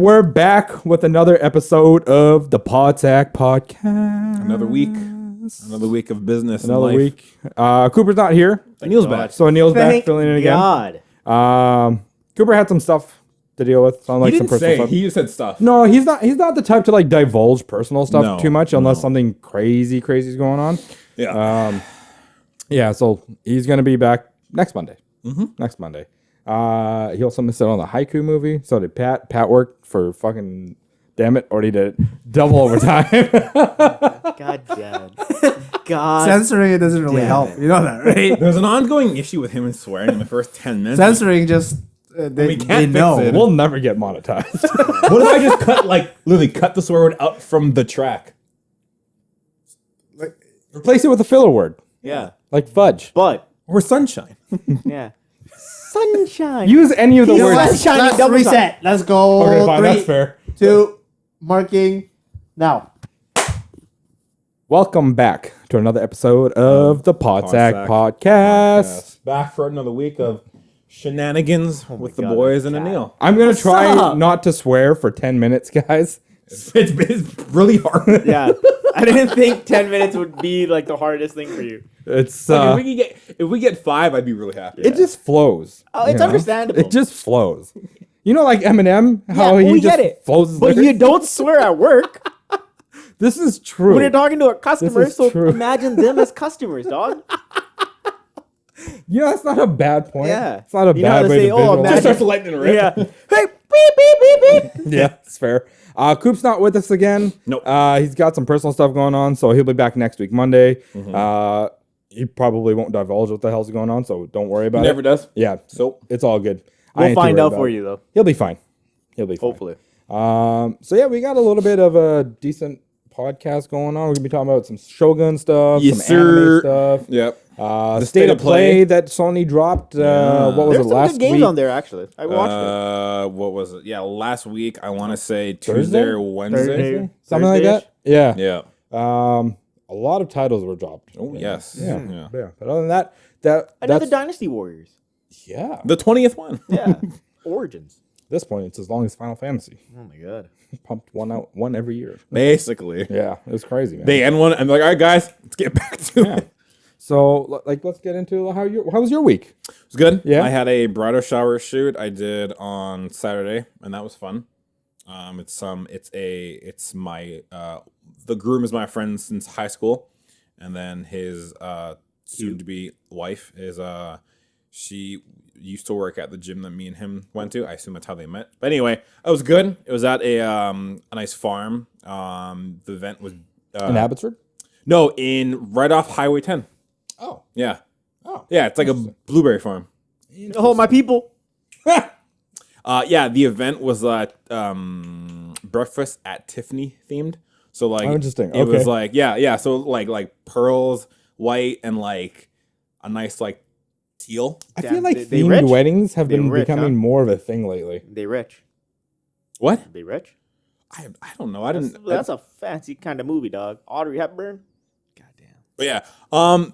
we're back with another episode of the Podsack Podcast. Another week of business. Another week. Cooper's not here. Anil's back. So Anil's back Thank filling in again. God. Cooper had some stuff to deal with. Some, like, He some didn't personal say. stuff. He just said stuff. No, he's not the type to like divulge personal stuff No, too much unless no. something crazy is going on. Yeah. Yeah, so he's gonna be back next Monday. Mm-hmm. Next Monday. He also missed out on the haiku movie. So did Pat. Pat worked for fucking damn it, already did it. Double overtime. God damn it. God. Censoring it doesn't really damn help. it. You know that, right? There's an ongoing issue with him and swearing in the first 10 minutes. Censoring just they can't fix know. it. We'll never get monetized. What if I just literally cut the swear word out from the track? Replace it with a filler word. Yeah. Like fudge. But, Or sunshine? yeah. Sunshine. Use any of the You know words. what? Shiny Let's double reset. Let's go. Okay, fine, 3, that's fair. 2, marking now. Welcome back to another episode of the Podsack Podsack Podcast. Yes. Back for another week of shenanigans with the God, boys that and cat. Anil. I'm going to try up? not to swear for 10 minutes, guys. It's really hard. Yeah. I didn't think 10 minutes would be like the hardest thing for you. It's Like, if we get 5, I'd be really happy. it just flows. Oh, it's you know? understandable. It just flows. You know, like Eminem, how Yeah, he we just get it. flows. His But lyrics? you don't swear at work This is true. when you're talking to a customer, is so true. imagine them as customers, dog. You know, that's not a bad point. Yeah. It's not a You know how bad to way say, to oh, visualize. imagine- Just starts to lighten the rip. Yeah. Hey, beep, beep, beep, beep. Yeah, it's fair. Coop's not with us again. Nope. He's got some personal stuff going on, so he'll be back next week, Monday. Mm-hmm. He probably won't divulge what the hell's going on, so don't worry about Never it. does. Yeah, So it's all good. I We'll ain't too find worried out about for it. you, though. He'll be fine. He'll be fine. Hopefully. So yeah, we got a little bit of a decent podcast going on. We're gonna be talking about some Shogun stuff, Yes, some anime sir. stuff. Yep. The state of play that Sony dropped. What was There's it some last good games week? on there, actually. I watched it. What was it? Yeah, last week I want to say Thursday? Tuesday or Wednesday. Thursday. Something like Thursday-ish? that. Yeah. Yeah. A lot of titles were dropped. Oh yes. Yeah. Yeah. Yeah. But other than that, Another that's Dynasty Warriors. yeah. The 20th one. Yeah. Origins. At this point, it's as long as Final Fantasy. Oh, my God. Pumped one every year. Basically. Yeah, it was crazy, man. They end one. I'm like, all right, guys, let's get back to Yeah. it. So, like, let's get into how was your week? It was good. Yeah? I had a bridal shower shoot I did on Saturday, and that was fun. It's my the groom is my friend since high school, and then his soon to be wife is she used to work at the gym that me and him went to. I assume that's how they met. But anyway, it was good. It was at a nice farm. The event was In Abbotsford? no in right off Highway 10. Oh. Yeah. Oh. Yeah, it's like a blueberry farm. Oh, my people. Yeah, the event was breakfast at Tiffany themed. So like, Oh, interesting. It was Okay. like yeah. So like pearls, white, and like a nice like teal. I Damn, feel like they themed rich? weddings have They been rich, becoming huh? more of a thing lately. They rich. What? They rich? I don't know. I didn't. That's a fancy kind of movie, dog. Audrey Hepburn. Goddamn. But yeah.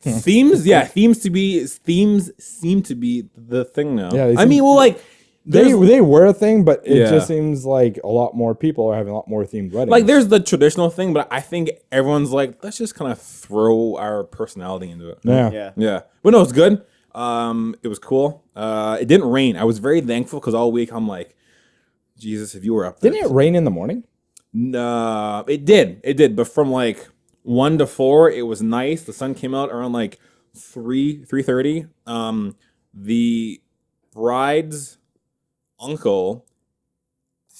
Themes. Yeah, themes seem to be the thing now. Yeah, they I seem- mean, well, like They were a thing, but it Yeah. just seems like a lot more people are having a lot more themed weddings. like there's the traditional thing, but I think everyone's like, let's just kind of throw our personality into it. yeah. Yeah. Yeah, but no, it's good. It was cool. It didn't rain. I was very thankful because all week I'm like, Jesus, if you were up there. Didn't it rain in the morning? No, it did. It did. But from like 1 to 4, it was nice. The sun came out around like 3:30. The bride's uncle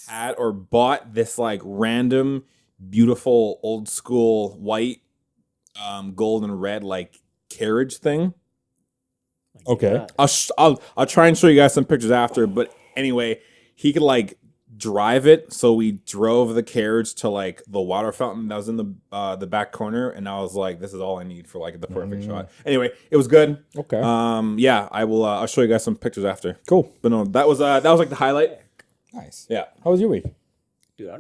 had or bought this like random, beautiful, old school white, gold and red like carriage thing. Okay. I'll try and show you guys some pictures after. But anyway, he could like drive it. So we drove the carriage to like the water fountain that was in the back corner, and I was like, this is all I need for like the perfect shot. Anyway, it was good. Okay. Yeah, I will. I'll show you guys some pictures after. Cool. But no, that was like the highlight. Nice. Yeah. How was your week? Dude,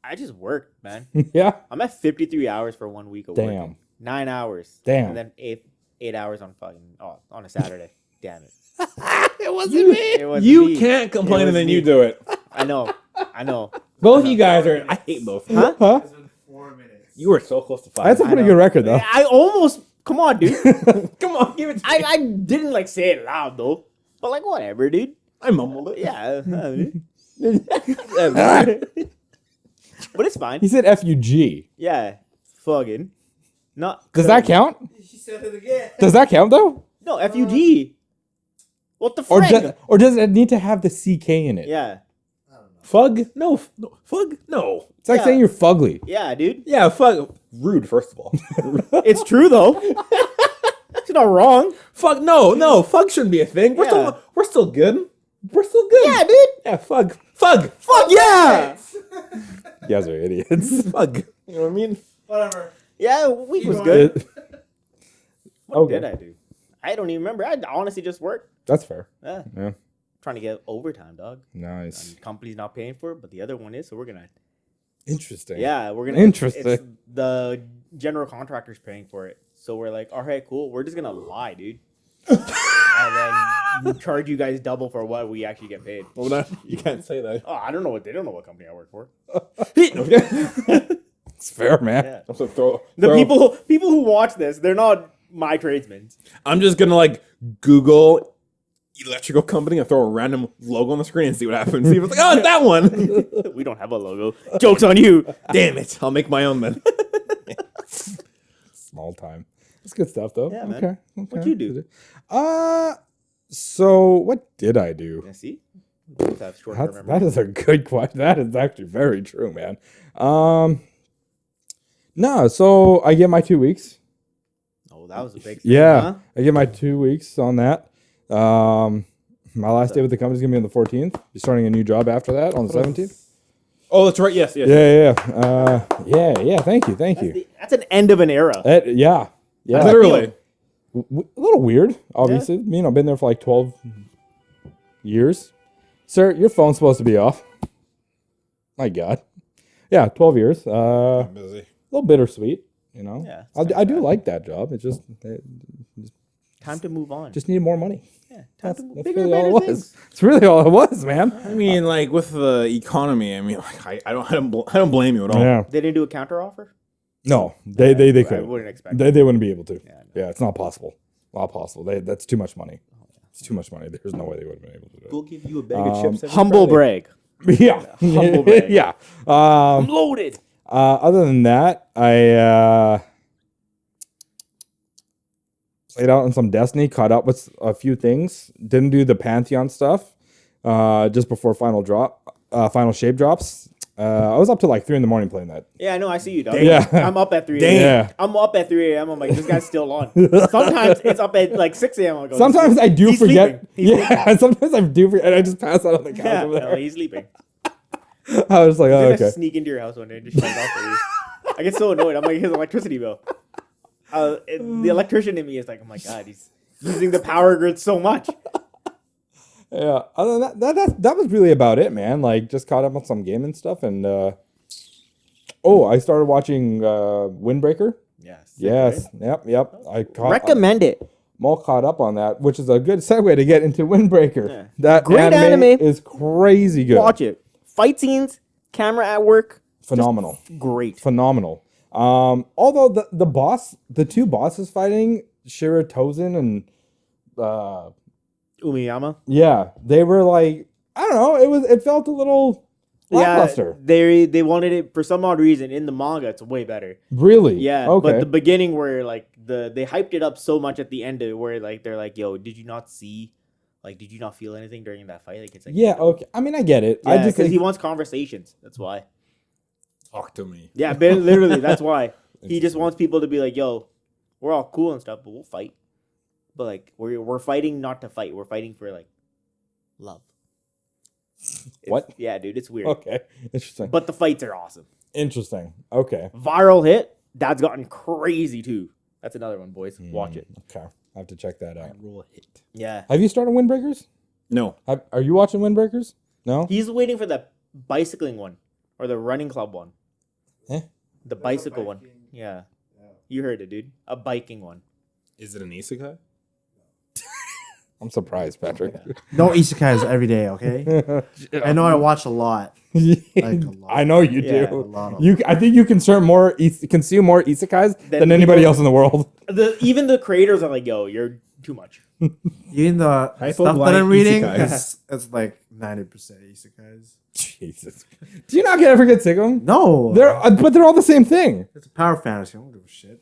I just worked, man. Yeah. I'm at 53 hours for 1 week of Damn. working. 9 hours. Damn. And then eight hours on on a Saturday. Damn it. It wasn't me. It wasn't You me. can't complain It and was then me. you do it. I know. Both you guys are. I hate both. Huh? Huh? It's been 4 minutes. You were so close to 5. That's a pretty know. good record, though. I almost. Come on, dude. Come on, give it to me. I didn't like say it loud though, but like whatever, dude. I mumbled it. Yeah. But it's fine. He said F-U-G. Yeah. Fucking. Not. Does that count? She said it again. Does that count, though? No, FUG. What the Or, frick? or does it need to have the CK in it? Yeah. I don't know. Fug? No. Fug? No. It's like Yeah. saying you're fugly. Yeah, dude. Yeah, fug. Rude, first of all. It's true though. It's not wrong. Fug? No. Fug shouldn't be a thing. We're Yeah. still good. We're still good. Yeah, dude. Yeah, fug. Fuck yeah. You guys are idiots. Fug. You know what I mean? Whatever. Yeah, week was going. good. What Okay. did I do? I don't even remember. I honestly just worked. That's fair. Yeah. Yeah. Trying to get overtime, dog. Nice. And company's not paying for it, but the other one is, so we're gonna. Interesting. Yeah, we're gonna. Interesting. It's the general contractor's paying for it, so we're like, all right, cool. We're just gonna lie, dude, and then charge you guys double for what we actually get paid. Well, no, you can't say that. Oh, I don't know what they don't know what company I work for. It's fair, man. Yeah. I'm, so The people who watch this, they're not my tradesmen. I'm just gonna like Google electrical company and throw a random logo on the screen and see what happens. See if it's like, oh, it's that one. We don't have a logo. Joke's on you. Damn it! I'll make my own then. Small time. It's good stuff, though. Yeah, man. Okay. What'd you do? So what did I do? Yeah, see? We both have short-term That memory. is a good question. That is actually very true, man. No, so I get my 2 weeks. Oh, that was a big thing, Yeah, huh? I get my 2 weeks on that. My last day with the company is gonna be on the 14th. Be starting a new job after that on the 17th. Oh, that's right. Yes. Yeah. Yeah. Thank you. That's an end of an era. Yeah. Literally. A little weird, obviously. You know, I've been there for like 12 years. Sir, your phone's supposed to be off. My God. Yeah, 12 years. A Busy. little bittersweet, you know. Yeah, it's I do like that job. It's just Time to move on. needed more money. yeah, time to move That's bigger, really all better it was. things. It's really all it was, man. I mean, like with the economy. I mean, like I don't blame you at all. Yeah. They didn't do a counter offer? No, they I couldn't. wouldn't expect They wouldn't be able to. Yeah, I Yeah, it's not possible. Not possible. That's too much money. It's too much money. There's no way they would have been able to do it. We'll give you a bag of chips. every Humble Friday. brag. Yeah. Humble brag. Yeah. I'm loaded. Other than that, I played out on some Destiny, caught up with a few things. Didn't do the Pantheon stuff just before final shape drops. I was up to like 3 a.m. playing that. Yeah, I know. I see you, dog. Yeah. I'm up at 3 Damn. a.m. Yeah. I'm up at 3 a.m. I'm like, this guy's still on. Sometimes it's up at like 6 a.m. I'm like, Sometimes I do he's forget. sleeping. He's Yeah, sometimes I do forget, and I just pass out on the couch Yeah, over no, there. he's sleeping. I was like, I'm oh, gonna okay. sneak into your house one day and just shut it off for you. I get so annoyed. I'm like, his electricity bill. The electrician in me is like, oh my God, he's using the power grid so much. Yeah. Other than that was really about it, man. Like, just caught up on some gaming stuff, and I started watching Windbreaker. Yes. Yes. Yep. Recommend it. I'm all caught up on that, which is a good segue to get into Windbreaker. Yeah. That Great anime, anime. is crazy good. Watch it. Fight scenes, camera at work, Phenomenal. great. Phenomenal. Although the two bosses fighting, Shira Tozen and Umiyama. yeah, they were like, I don't know, it felt a little lackluster. Yeah, they wanted it for some odd reason. In the manga, it's way better. Really? Yeah, Okay. but the beginning where like they hyped it up so much at the end of where like they're like, yo, did you not feel anything during that fight? Like it's like yeah, okay. I mean, I get it. Yeah, I just because he think, wants conversations. That's why. Talk to me. Yeah, but literally, that's why. He just wants people to be like, yo, we're all cool and stuff, but we'll fight. But like we're fighting not to fight. We're fighting for like love. What? Yeah, dude, it's weird. okay. Interesting. But the fights are awesome. Interesting. Okay. Viral hit. That's gotten crazy too. That's another one, boys. Watch it. Okay. I have to check that out. Roll a hit. Yeah. Have you started Windbreakers? No. Are you watching Windbreakers? No? He's waiting for the bicycling one or the running club one. Eh? The bicycle one. biking. Yeah. Yeah. You heard it, dude. A biking one. Is it an isekai? I'm surprised, Patrick. No isekais every day, okay? I know I watch a lot. Like a lot. I know you Yeah. do. A lot of You, I think you consume more isekais Than than anybody people- else in the world. Even the creators are like, yo, you're too much. Even the Hypo stuff that blind I'm reading, isekais. it's like 90% isekais. Jesus. Do you not ever get sick of them? No, But they're all the same thing. it's a power fantasy. I don't give a shit.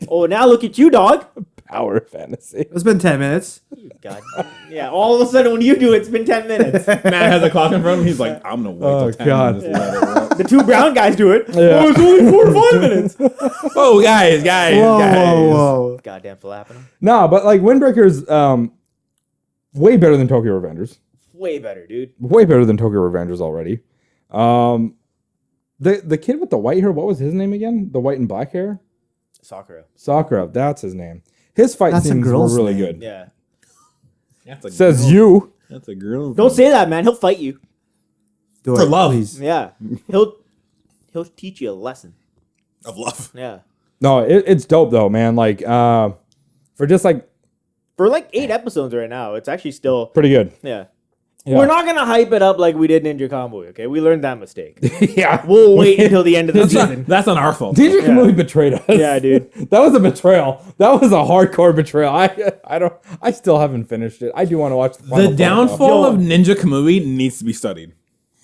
Oh, now look at you, dog. Power fantasy. It's been 10 minutes. God. Yeah, all of a sudden when you do it, it's been 10 minutes. Matt has a clock in front of him. He's like, I'm gonna wait Oh, till 10 God. minutes. Let it roll. The two brown guys do it. Yeah. Oh, it's only 4 to 5 minutes. Oh, guys. Whoa. Goddamn flapping. No, but like Windbreaker's way better than Tokyo Revengers. Way better, dude. Way better than Tokyo Revengers already. The kid with the white hair, what was his name again? The white and black hair? Sakura, that's his name. His fight That's a scenes were girl's really name. good. Yeah. That's a Says girl. you. That's a girl. Don't say that, man. He'll fight you. Do For it, love. please. Yeah. He'll teach you a lesson. of love. Yeah. No, it's dope though, man. Like, for just like For like 8 episodes right now, it's actually still pretty good. yeah. Yeah. We're not gonna hype it up like we did Ninja Convoy, okay? We learned that mistake. Yeah, We'll wait until the end of the That's season. not, that's not our fault. DJ Kamui betrayed us. Yeah, dude. That was a betrayal. That was a hardcore betrayal. I still haven't finished it. I do want to watch The downfall Yo. of Ninja Kamui needs to be studied.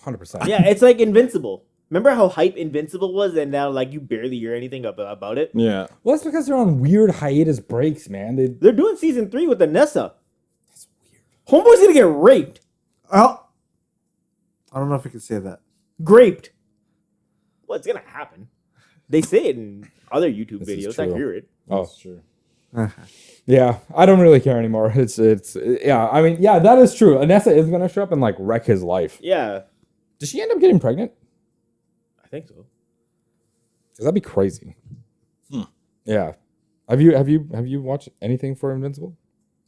100%. Yeah, it's like Invincible. Remember how hype Invincible was, and now like you barely hear anything about it. Yeah. Well, that's because they're on weird hiatus breaks, man. They're doing season 3 with Anessa. That's weird. Homeboy's gonna get raped. Oh, I don't know if I can say that. Graped. Well, it's gonna happen. They say it in other YouTube This is videos. I true. hear it. Oh, true. yeah. I don't really care anymore. It's yeah. I mean, yeah, that is true. Anessa is gonna show up and like wreck his life. Yeah, Did she end up getting pregnant? I think so. Because that'd be crazy. Yeah. Have you watched anything for Invincible?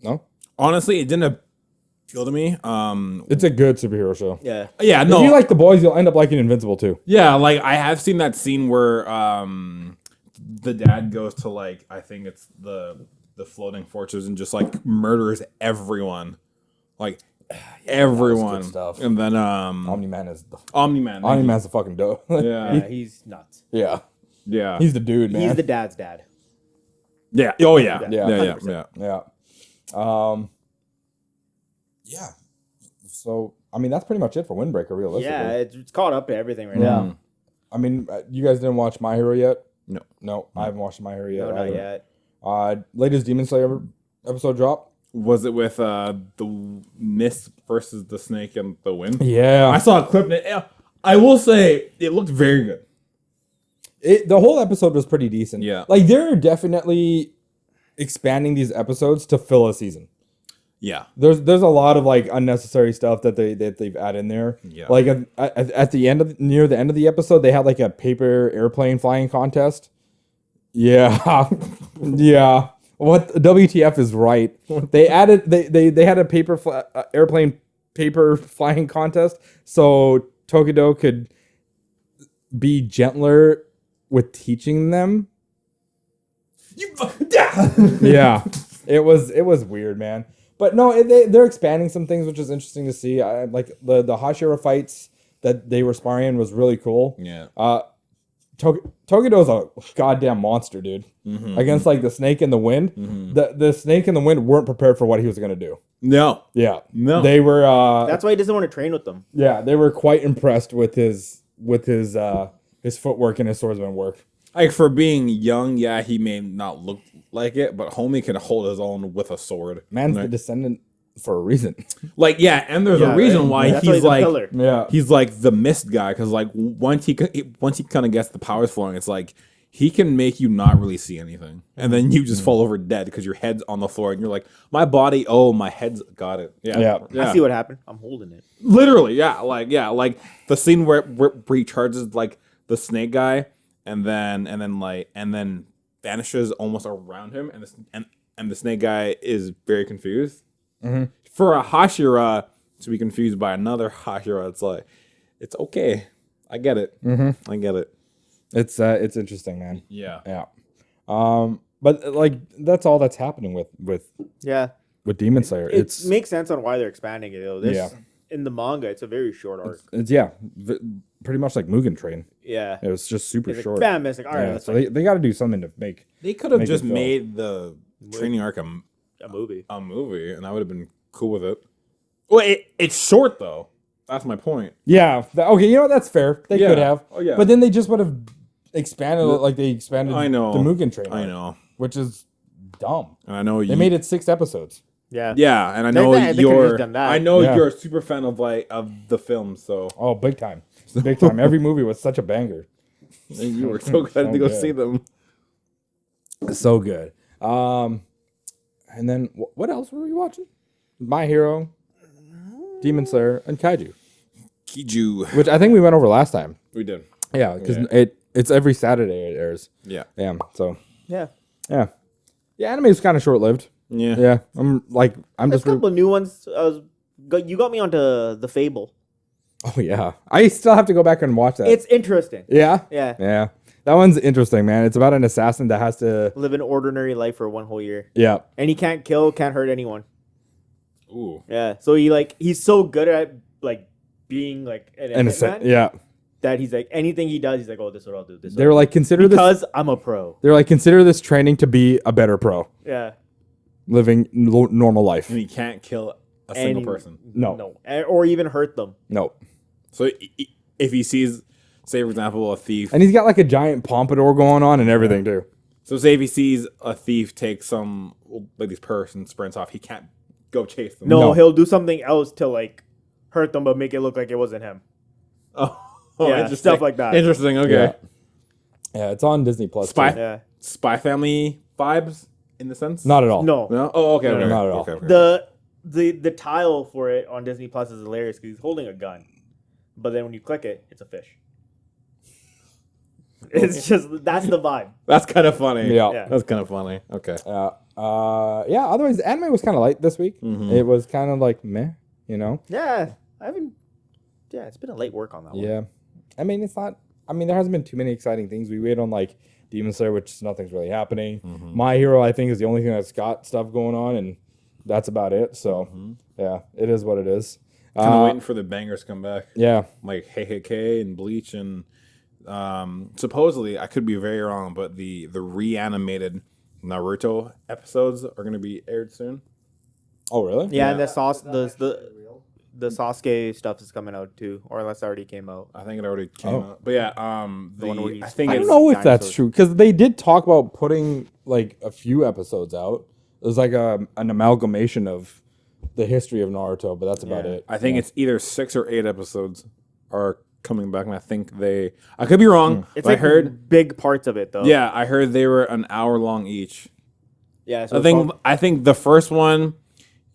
No. Honestly, it didn't appeal to me. It's a good superhero show. Yeah. Yeah, If no. you like The Boys, you'll end up liking Invincible too. Yeah, like I have seen that scene where the dad goes to like I think it's the floating fortress and just like murders everyone. Like everyone. good stuff. And then Omni-Man is the Omni-Man. Omni-Man's the fucking dope. Yeah. Yeah, he's nuts. yeah. Yeah. He's the dude, man. He's the dad's dad. yeah. Oh yeah. Yeah. Yeah, yeah, 100%. yeah. Yeah. Yeah. So, I mean, that's pretty much it for Windbreaker, realistically. Yeah, it's caught up to everything right Yeah. now. I mean, you guys didn't watch My Hero yet? No. No, I haven't watched My Hero yet. No, not either. yet. Latest Demon Slayer episode drop. Was it with the mist versus the snake and the wind? Yeah. I saw a clip. I will say it looked very good. The whole episode was pretty decent. Yeah. Like, they're definitely expanding these episodes to fill a season. Yeah. There's a lot of like unnecessary stuff that they've added in there. Yeah. Like at the end of near the end of the episode, they had like a paper airplane flying contest. Yeah, yeah. What WTF is right? They added they had a airplane paper flying contest so Tokido could be gentler with teaching them. Yeah, it was weird, man. But no, they're expanding some things, which is interesting to see. Like the Hashira fights that they were sparring in was really cool. Yeah. Tokido's a goddamn monster, dude. Against like the snake in the wind. The snake in the wind weren't prepared for what he was gonna do. No. Yeah. No. They were That's why he doesn't want to train with them. yeah, they were quite impressed with his footwork and his swordsman work. Like for being young, yeah, he may not look like it, but homie can hold his own with a sword. Man's Right? the descendant for a reason. Like yeah, and there's a reason why That's why he's a like pillar. Yeah. he's like the mist guy because like once he kind of gets the powers flowing, it's like he can make you not really see anything, and then you just fall over dead because your head's on the floor, and you're like, my body, oh, my head's got it. Yeah, Yeah. I see what happened. I'm holding it. Literally, yeah, like the scene where he charges like the snake guy, and then vanishes almost around him, and the snake guy is very confused. For a Hashira to be confused by another Hashira, it's like it's okay. I get it. I get it. It's interesting, man. Yeah. Yeah. But like that's all that's happening with Yeah. with Demon Slayer. It makes sense on why they're expanding it though. This Yeah. in the manga, it's a very short arc. it's pretty much like Mugen Train. Yeah. It was just super It's like, short. bam, it's like, all right, Yeah, let's so make they got to do something to make. They could have Make it just film. made the training arc a movie. a movie, and I would have been cool with it. Well, it's short though. That's my point. Yeah. Okay. You know what? That's fair. They Yeah. could have. Oh, yeah. But then they just would have expanded it like they expanded. I know. The Mugen Train. I arc, know, which is dumb. and I know They made it 6 episodes. Yeah. Yeah, and I They- know they could've you're. just done that. I know Yeah. you're a super fan of the film, so Oh, big time. Big time. Every movie was such a banger. you were so excited to go good. see them. So good. And then what else were we watching? My Hero, Demon Slayer, and Kaiju, Kiju. which I think we went over last time. We did. Yeah, because Yeah. it's every Saturday it airs. Yeah. Yeah. So Yeah. yeah, anime is kind of short lived. Yeah. Yeah, I'm There's just. a couple of new ones. You got me onto the Fable. Oh yeah, I still have to go back and watch that. It's interesting. Yeah. Yeah. Yeah. That one's interesting, man. It's about an assassin that has to. Live an ordinary life for one whole year. Yeah. And he can't kill, can't hurt anyone. Ooh. Yeah. So he's so good at being an And hitman yeah. that he's like anything he does, he's like, oh, this is what I'll do. This is They're what like consider I'll do. this. Because I'm a pro. They're like consider this training to be a better pro, Yeah. living normal life. And he can't kill a single person. No. Or even hurt them. No. So if he sees, say for example, a thief. And he's got like a giant pompadour going on and everything too. So say if he sees a thief take this purse and sprints off, he can't go chase them. No, No. he'll do something else to hurt them, but make it look like it wasn't him. Oh, Yeah, interesting. stuff like that. Interesting. Okay. Yeah. Yeah, it's on Disney Plus. Spy- too. Yeah. Spy Family vibes in the sense. Not at all. No. No. Oh, okay. No, okay. not at all. Okay, okay. The tile for it on Disney Plus is hilarious because he's holding a gun, but then when you click it, it's a fish. It's just that's the vibe. That's kind of funny. Yeah. Yeah. That's kind of funny. Okay. Yeah. Otherwise, the anime was kind of light this week. Mhm. It was kind of like meh, you know. Yeah, I haven't. Yeah, it's been a late work on that one. Yeah. I mean, it's not. I mean, there hasn't been too many exciting things. We wait on like Demon Slayer, which nothing's really happening. My Hero, I think, is the only thing that's got stuff going on, and that's about it. So, yeah, it is what it is. Kind of waiting for the bangers to come back, Yeah. like Hey Hey K and Bleach, and supposedly I could be very wrong, but the reanimated Naruto episodes are going to be aired soon. Oh, really? Yeah, and Yeah. the Sasuke stuff is coming out too, or that's already came out. I think it already came Oh. out, but yeah, The one where I he's think I it's don't know if that's dinosaurs. true because they did talk about putting like a few episodes out. It was like an amalgamation of the history of Naruto, but that's about Yeah. it. I think it's either 6 or 8 episodes are coming back, and I think I could be wrong. It's but like I heard. big parts of it though. Yeah, I heard they were an hour long each. Yeah. So I think the first one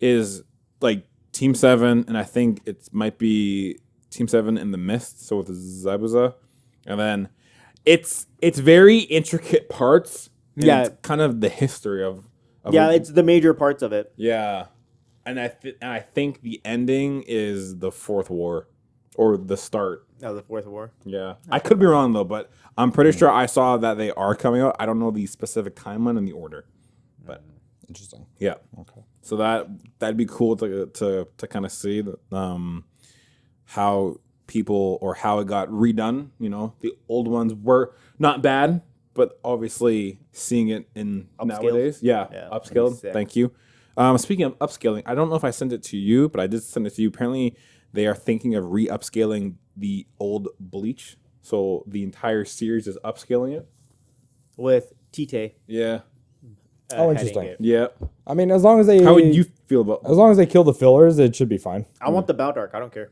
is like Team 7, and I think it might be Team 7 in the Mist, so with Zabuza, and then it's very intricate parts. And Yeah. it's kind of the history of yeah, it's the major parts of it. yeah, and I think the ending is the Fourth War, or the start. Oh, the Fourth War. Yeah, I could be wrong though, but I'm pretty sure I saw that they are coming out. I don't know the specific timeline and the order, but interesting. yeah. Okay. So that'd be cool to kind of see how people or how it got redone. You know, the old ones were not bad, but obviously seeing it in Upscaled. nowadays, yeah, Yeah, upscaled. sick. Thank you. Speaking of upscaling, I don't know if I sent it to you, but I did send it to you. Apparently, they are thinking of re-upscaling the old Bleach, so the entire series is upscaling it. With Tite. Yeah, Oh, heading interesting. it. yeah. I mean, as long as they How would you feel about? as long as they kill the fillers, it should be fine. I want the Bound Arc. I don't care.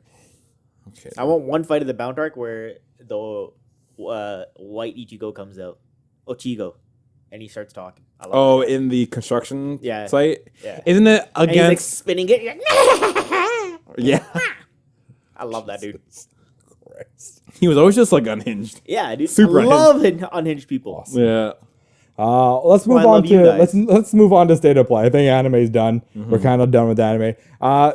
Okay. I want one fight of the Bound Arc where the white Ichigo comes out, Ochigo, and he starts talking. I love Oh, that. in the construction Yeah. site? Yeah. Isn't it And he's like against... spinning it. He's like, yeah. I love that dude. He was always just like unhinged. Yeah, dude. Super I love unhinged people. Yeah. Let's move why I on love you to guys. let's move on to State of Play. I think anime's done. We're kind of done with anime.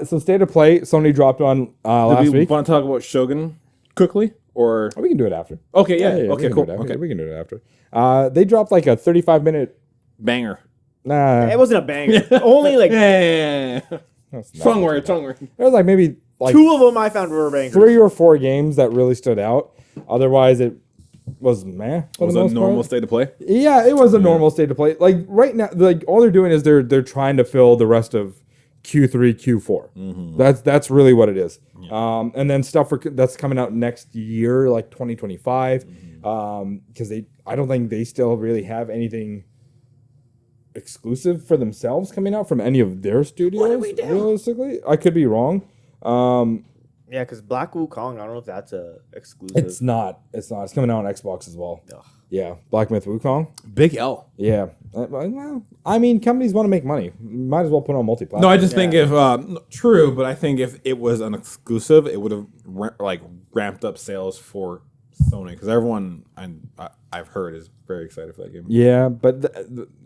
So State of Play, Sony dropped on last Do we week. want to talk about Shogun quickly? Or... We can do it after. Okay, yeah. we Okay, can cool. do it after. Okay. We can do it after. They dropped like a 35-minute. Banger. Nah, It wasn't a banger. Only like Yeah. that's not Tongue too word, bad. tongue word. There was like maybe like 2 of them I found were bangers. 3 or 4 games that really stood out. Otherwise, it was meh. For Was the a most normal part. state of play? Yeah, it was a normal state to play. Like right now, like all they're doing is they're trying to fill the rest of Q3, Q4. That's really what it is. And then stuff that's coming out next year, like 2025, because I don't think they still really have anything exclusive for themselves coming out from any of their studios. What do we do? Realistically, I could be wrong. Yeah, because Black Wukong, I don't know if that's a exclusive. It's not. It's not. It's coming out on Xbox as well. Ugh. Yeah, Black Myth Wukong. Big L. Yeah. Well, I mean, companies want to make money. Might as well put on multi-platform. No, I just think if true, but I think if it was an exclusive, it would have ramped up sales for Sony because everyone I've heard is very excited for that game. Yeah, but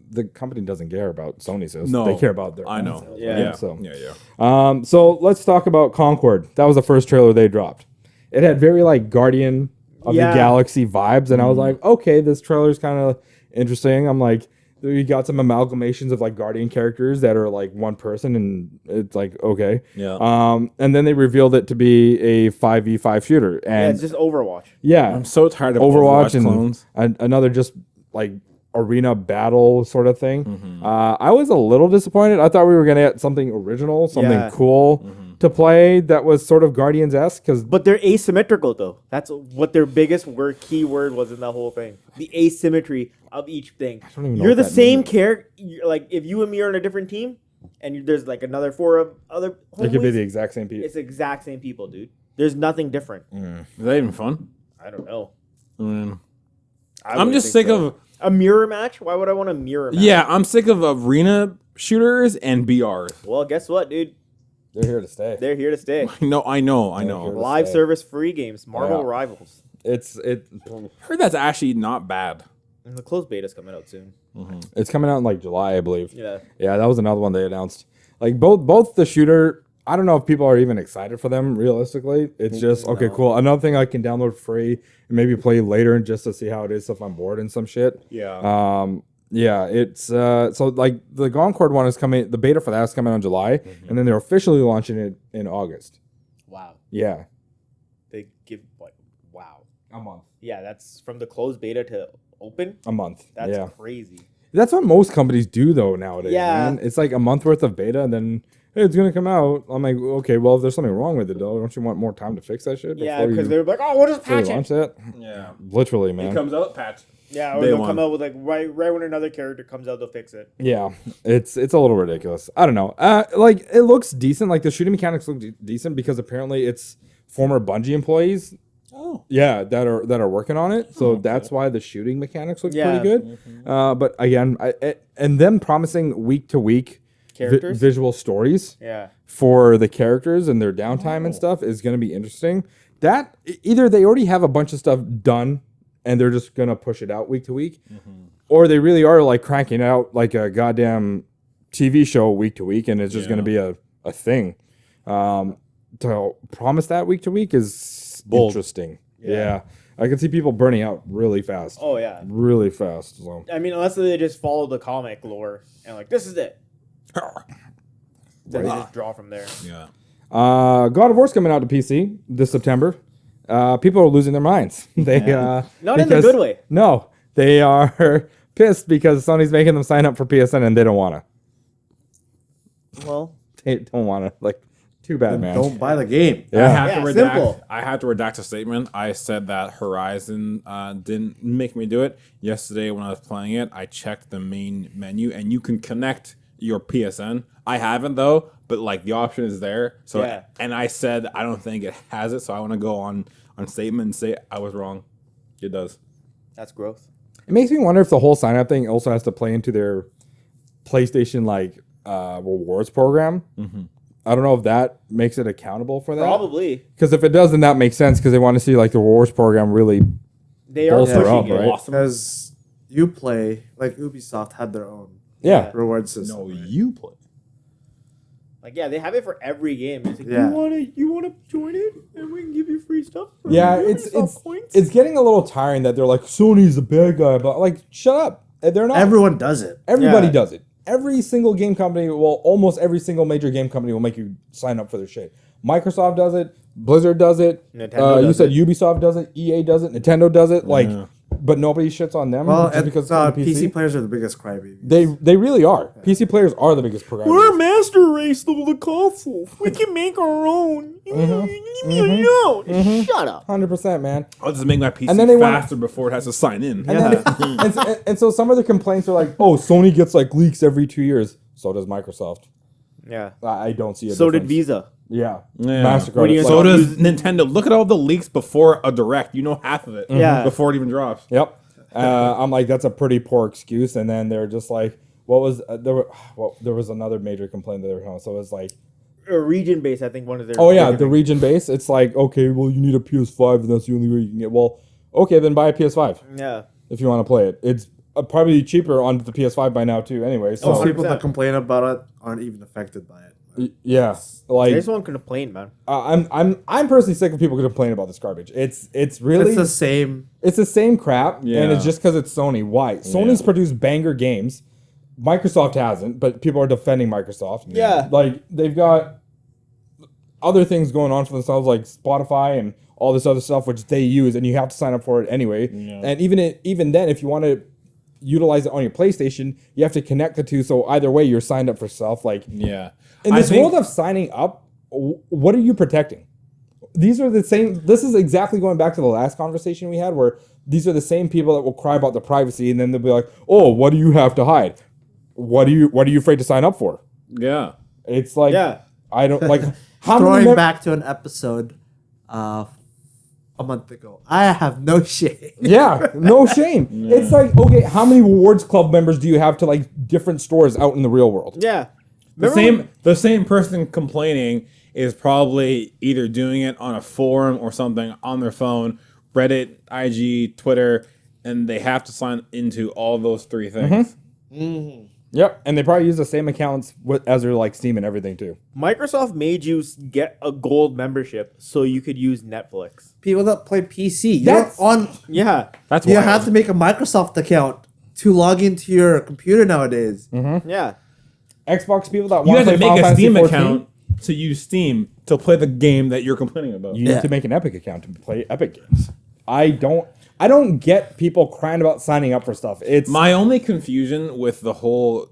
the company doesn't care about Sony sales. No, They care about their I own know. sales, Yeah. right? So, yeah. so let's talk about Concord. That was the first trailer they dropped. It had very like Guardian of Yeah. the Galaxy vibes, and I was like, okay, this trailer's kind of interesting. I'm like, you got some amalgamations of like Guardian characters that are like one person, and it's like okay. Yeah. And then they revealed it to be a 5v5 shooter, Yeah, and it's just Overwatch. yeah, I'm so tired of Overwatch and clones. another just like arena battle sort of thing. I was a little disappointed. I thought we were gonna get something original, something Yeah. cool to play that was sort of Guardians esque. Because But they're asymmetrical, though. That's what their biggest key word was in that whole thing. The asymmetry of each thing. don't even know You're what the that same means. character. Like, if you and me are on a different team, and there's like another 4 other it could be homies, the exact same people. it's the exact same people, dude. There's nothing different. Is that even fun? I don't know. Mm. I I'm wouldn't just think sick so. of A mirror match? Why would I want a mirror match? yeah. I'm sick of arena shooters and BRs. Well, guess what, dude? They're here to stay. They're here to stay. No, I know. here. Live stay. service free games. Marvel Yeah. Rivals. It Heard that's actually not bad. And the closed beta's coming out soon. it's coming out in like July, I believe. Yeah. Yeah, that was another one they announced. Like both the shooter. I don't know if people are even excited for them. Realistically, it's just okay, cool. Another thing I can download free and maybe play later just to see how it is if I'm bored and some shit. Yeah. Yeah, it's so like the Concord one is coming. The beta for that is coming on July, and then they're officially launching it in August. Wow. Yeah, They give like wow. a month. Yeah, that's from the closed beta to open. A month. That's yeah, crazy. that's what most companies do though nowadays. Yeah. Man. It's like a month worth of beta, and then hey, it's gonna come out. I'm like, okay, well, if there's something wrong with it though, don't you want more time to fix that shit? Yeah, before because you they're like, oh, we'll just before you patch launch it. that. Yeah. Literally, man. It comes out patch. Yeah, or Day they'll one. come out with like right when another character comes out, they'll fix it. Yeah, it's a little ridiculous. I don't know. Like it looks decent. Like the shooting mechanics look decent because apparently it's former Bungie employees. Oh. Yeah, that are working on it. So that's why the shooting mechanics look Yeah. pretty good. But again, and them promising week to week Characters? visual stories Yeah. for the characters and their downtime and stuff is going to be interesting. That either they already have a bunch of stuff done and they're just going to push it out week to week, or they really are like cranking out like a goddamn TV show week to week and it's just going to be a thing. To promise that week to week is interesting. Yeah. I can see people burning out really fast. Oh yeah. Really fast. So. I mean, unless they just follow the comic lore and like this is it, then they just draw from there. Yeah. God of War's coming out to PC this September. People are losing their minds. They Not in the good way. No, they are pissed because Sony's making them sign up for PSN and they don't want to. Well, They don't want to. Like, too bad, man. Don't buy the game. Yeah. I have to redact a statement. I said that Horizon didn't make me do it. Yesterday when I was playing it, I checked the main menu and you can connect your PSN. I haven't though, but like the option is there. So Yeah. and I said I don't think it has it, so I want to go on statement and say I was wrong. It does. that's growth. It makes me wonder if the whole sign up thing also has to play into their PlayStation like rewards program. I don't know if that makes it accountable for that. Probably Because if it does, then that makes sense because they want to see like the rewards program really. they are Bolster pushing up, it. right? Awesome. Because you play, like Ubisoft had their own Yeah. reward system. No, you play. Like yeah, they have it for every game. It's like Yeah. you wanna join it and we can give you free stuff. for Yeah, Ubisoft points. it's getting a little tiring that they're like Sony's the bad guy, but like shut up. They're not. Everyone does it. Everybody Yeah. does it. every single game company, well, almost every single major game company will make you sign up for their shit. Microsoft does it, Blizzard does it, Nintendo you does said it. Ubisoft does it, EA does it, Nintendo does it, like, but nobody shits on them Well, just because it's on the PC PC. players are the biggest crybabies. They really are. PC players are the biggest programmers. master race though the console. We can make our own. Shut up. 100%, man. I'll just make my PC And then they want- faster before it has to sign in. And so some of the complaints are like, oh, Sony gets like leaks every 2 years. So does Microsoft. Yeah. I don't see a So did difference. Visa. Yeah. Yeah. MasterCard. What do you it's So like- does Nintendo. Look at all the leaks before a direct. You know half of it. Yeah. Before it even drops. Yep. I'm like, that's a pretty poor excuse. And then they're just like, what was there was another major complaint that they were having. So it was like, Region based, I think one of their. oh yeah, bigger the things. region base. It's like, okay, well you need a PS5 and that's the only way you can get. Well, okay, then buy a PS5 Yeah. if you want to play it. It's probably cheaper on the PS5 by now too. Anyway, so Most people 100%. that complain about it aren't even affected by it. yeah, I like just want to complain, man. I'm personally sick of people complaining about this garbage. It's really It's the same. it's the same crap, and Yeah. it's just because it's Sony. Why? Sony's produced banger games. Microsoft hasn't, but people are defending Microsoft. Yeah. Like they've got other things going on for themselves, like Spotify and all this other stuff, which they use, and you have to sign up for it anyway. Yeah. And even then, if you want to utilize it on your PlayStation, you have to connect the two. So either way, you're signed up for stuff. Like Yeah. in this world of signing up, what are you protecting? These are the same. This is exactly going back to the last conversation we had, where these are the same people that will cry about the privacy, and then they'll be like, "Oh, what do you have to hide? What are you afraid to sign up for?" Yeah. It's like, Yeah. I don't like how Throwing many. back to an episode a month ago. I have no shame. Yeah, no shame. It's like, okay, how many rewards club members do you have to like different stores out in the real world? Yeah. The same person complaining is probably either doing it on a forum or something on their phone, Reddit, IG, Twitter, and they have to sign into all those three things. Yep, and they probably use the same accounts as their like Steam and everything too. Microsoft made you get a gold membership so you could use Netflix. People that play PC, That's- you're on. Yeah. That's You wild. have to make a Microsoft account to log into your computer nowadays. Yeah. Xbox people that You want have to play to make Final a Fantasy Steam 14, account to use Steam to play the game that you're complaining about. you need to make an Epic account to play Epic games. I don't get people crying about signing up for stuff. It's My only confusion with the whole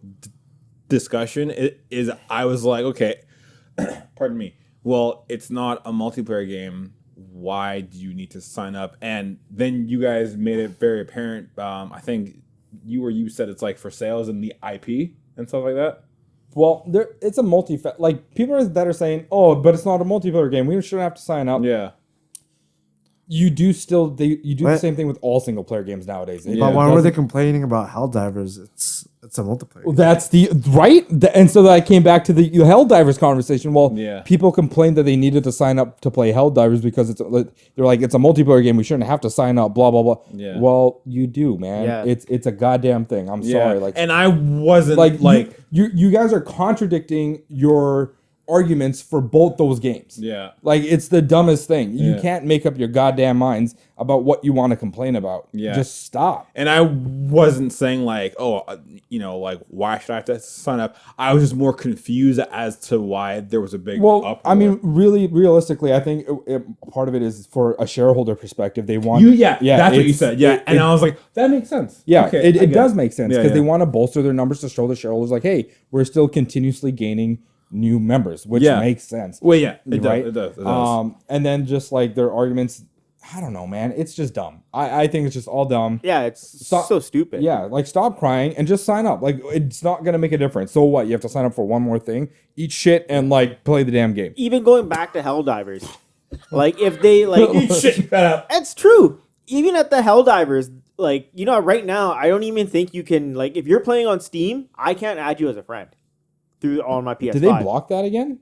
discussion is I was like, okay, pardon me. Well, it's not a multiplayer game. Why do you need to sign up? And then you guys made it very apparent. I think you said it's like for sales and the IP and stuff like that. well, it's a like people that are saying, oh, but it's not a multiplayer game. We shouldn't have to sign up. Yeah. You do the What? same thing with all single player games nowadays. It But why were doesn't- they complaining about Helldivers? It's a multiplayer. Well, that's the right, and so I came back to the Helldivers conversation. Well, Yeah. people complained that they needed to sign up to play Helldivers because they're like it's a multiplayer game. We shouldn't have to sign up. Blah blah blah. Yeah. Well, you do, man. Yeah. It's a goddamn thing. I'm Yeah. sorry. Like and I wasn't like you guys are contradicting your arguments for both those games. yeah. Like it's the dumbest thing. You Yeah. can't make up your goddamn minds about what you want to complain about. Yeah. Just stop. And I wasn't saying like, like why should I have to sign up? I was just more confused as to why there was a big Well, uproar. I mean, really, realistically, I think part of it is for a shareholder perspective. They want that's what you it's- said. Yeah, and I was like, that makes sense. yeah, Okay, I it get does make sense Yeah, because they yeah. want to bolster their numbers to show the shareholders like, hey, we're still continuously gaining new members, which Yeah. makes sense. Well, yeah, it right? does. It does. It does. And then just like their arguments, I don't know, man. It's just dumb. I think it's just all dumb. Yeah, it's Stop- so stupid. Yeah, like stop crying and just sign up. Like it's not gonna make a difference. So what? You have to sign up for one more thing, eat shit, and like play the damn game. Even going back to Helldivers, like if they like, Shit, up. it's true. Even at the Helldivers, like right now, I don't even think you can like if you're playing on Steam, I can't add you as a friend through on my PS5. Did they block that again?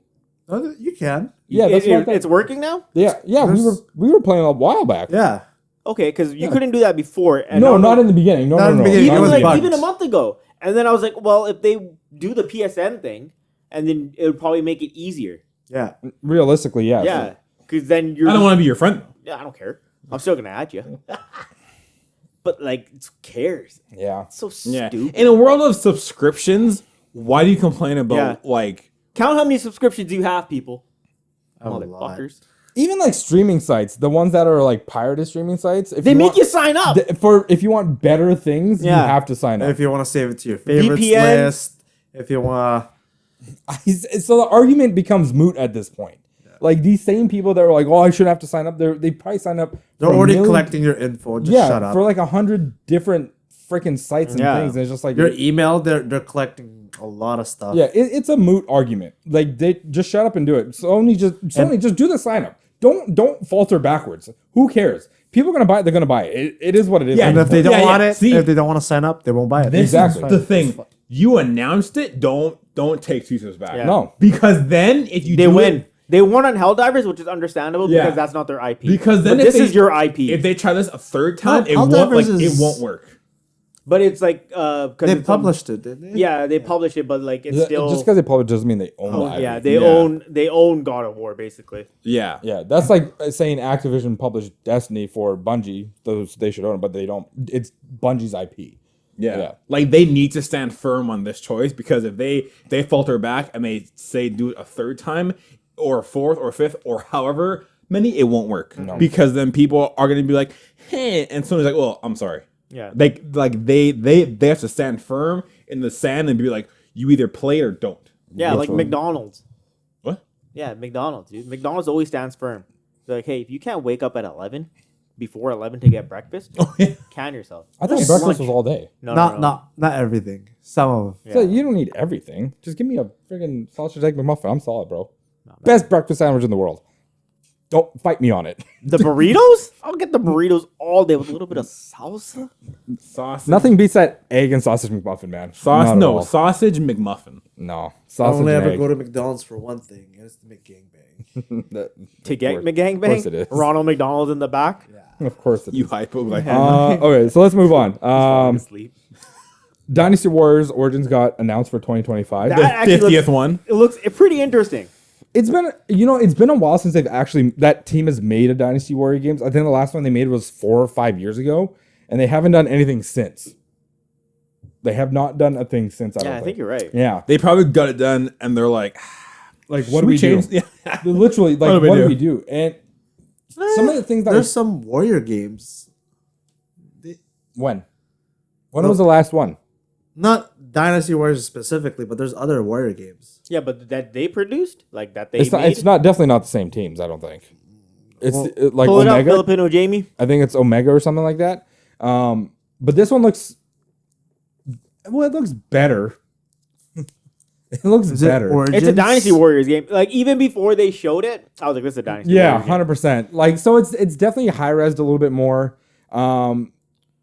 No, you can. Yeah, that's what I thought. It's working now. Yeah. We were playing a while back. Yeah. Okay, because you couldn't do that before. And No, now- not in the beginning. No, Not no, in the no. beginning. Not It in was the like beginning. even a month ago. And then I was like, well, if they do the PSN thing, and then it would probably make it easier. Yeah. Realistically, yeah. Yeah, because then you're. I don't want to be your friend. Yeah, I don't care. I'm still gonna add you. But like, who cares? Yeah. It's so Yeah. stupid. In a world of subscriptions, Why do you complain about Yeah. like? Count how many subscriptions you have, people. A lot. Motherfuckers. Even like streaming sites, the ones that are like pirated streaming sites, if They you make want, you sign up. if you want better things, Yeah. you have to sign up. If you want to save it to your favorites VPN. list, if you want So the argument becomes moot at this point. Like these same people that are like, "Oh, I shouldn't have to sign up." They probably sign up. they're for a already million- collecting your info. Just Yeah, shut up. for like 100 different freaking sites and Yeah. things. And it's just like Your email, they're collecting a lot of stuff. yeah, it's a moot argument. Like they just shut up and do it. Sony just do the sign up. Don't falter backwards. Who cares? People are gonna buy it. They're gonna buy it. It is what it is. Yeah, And if they don't Yeah, want yeah. it, See- if they don't want to sign up, they won't buy it. This Exactly. is the thing. You announced it. Don't take 2 steps back. Yeah. No. Because then if you They do win. it, They won on Helldivers, which is understandable Yeah. because that's not their IP. Because then But if this they- is your IP. if they try this a third time, it Helldivers won't is- it won't work. but it's like because They published it, didn't they? Yeah, they published it, but like it's still just because they publish doesn't mean they own Oh, the IP. yeah, they Yeah. own God of War basically. Yeah. Yeah, that's like saying Activision published Destiny for Bungie. Those they should own it, but they don't. It's Bungie's IP. Yeah. Yeah. Like they need to stand firm on this choice because if they falter back and they say do it a third time or a fourth or fifth or however many, it won't work. Because then people are gonna be like, hey, and someone's like, well, I'm sorry. Yeah. They have to stand firm in the sand and be like, you either play it or don't. Yeah, like Literally. McDonald's. What? Yeah, McDonald's, dude. McDonald's always stands firm. They're like, hey, if you can't wake up at 11 before 11 to get breakfast, Oh yeah. can yourself. I thought It's breakfast lunch. was all day. No, Not no, no. not everything. Some of them. So Yeah. you don't need everything. Just give me a freaking sausage egg McMuffin. I'm solid, bro. Best breakfast sandwich in the world. Don't fight me on it. The burritos? I'll get the burritos all day with a little bit of salsa. Sausage. Nothing beats that egg and sausage McMuffin, man. Sauce. Not at No all. sausage McMuffin. No I sausage only and ever egg. go to McDonald's for one thing, and it's to make gangbang. To get course- McGangbang? of course it is. Ronald McDonald in the back. Of course it You is. hype it like Okay, so let's move on. Asleep. Dynasty Warriors Origins got announced for 2025. That actually looks- 50th one. It looks pretty interesting. It's been it's been a while since that team has made a Dynasty Warrior games. I think the last one they made was 4 or 5 years ago, and they haven't done anything since. They have not done a thing since. Yeah, I think you're right. Yeah, They probably got it done and they're like, like should what do we do? change? Yeah. Literally, like What do we what do do? we do? And some of the things that There's some Warrior games. when was the last one? Not Dynasty Warriors specifically, but there's other Warrior games. Yeah, but that they produced, like that they It's not. made. It's not definitely not the same teams. I don't think. It's Well, like Pull it up, Omega. Filipino Jamie. I think it's Omega or something like that. But this one looks. Well, it looks better. It looks Is it better. Origins? It's a Dynasty Warriors game. Like even before they showed it, I was like, "This is a Dynasty." Yeah, Warriors game. 100%. Like so, it's definitely high resed a little bit more.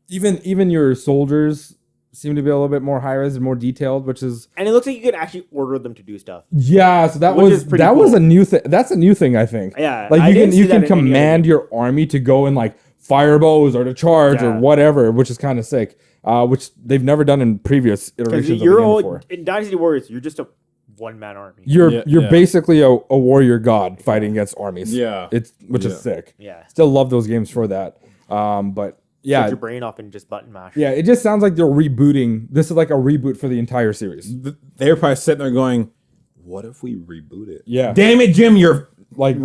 Even your soldiers seem to be a little bit more high res and more detailed, which is And it looks like you could actually order them to do stuff. yeah. So that Which was is pretty that was cool. a new thing. That's a new thing, I think. Yeah, like I you didn't can see you that can in any other command game. your army to go and like fire bows or to charge or Yeah. whatever, which is kind of sick. Which they've never done in previous Because iterations of the you're game all, before. in Dynasty Warriors, you're just a one-man army. You're Yeah. basically a warrior god fighting against armies. Yeah. which Yeah. is sick. Yeah, Still love those games for that. But yeah. yeah, Your brain off and just button mash. yeah, it just sounds like they're rebooting. This is like a reboot for the entire series. They're probably sitting there going, what if we reboot it? Yeah, Damn it, Jim, you're like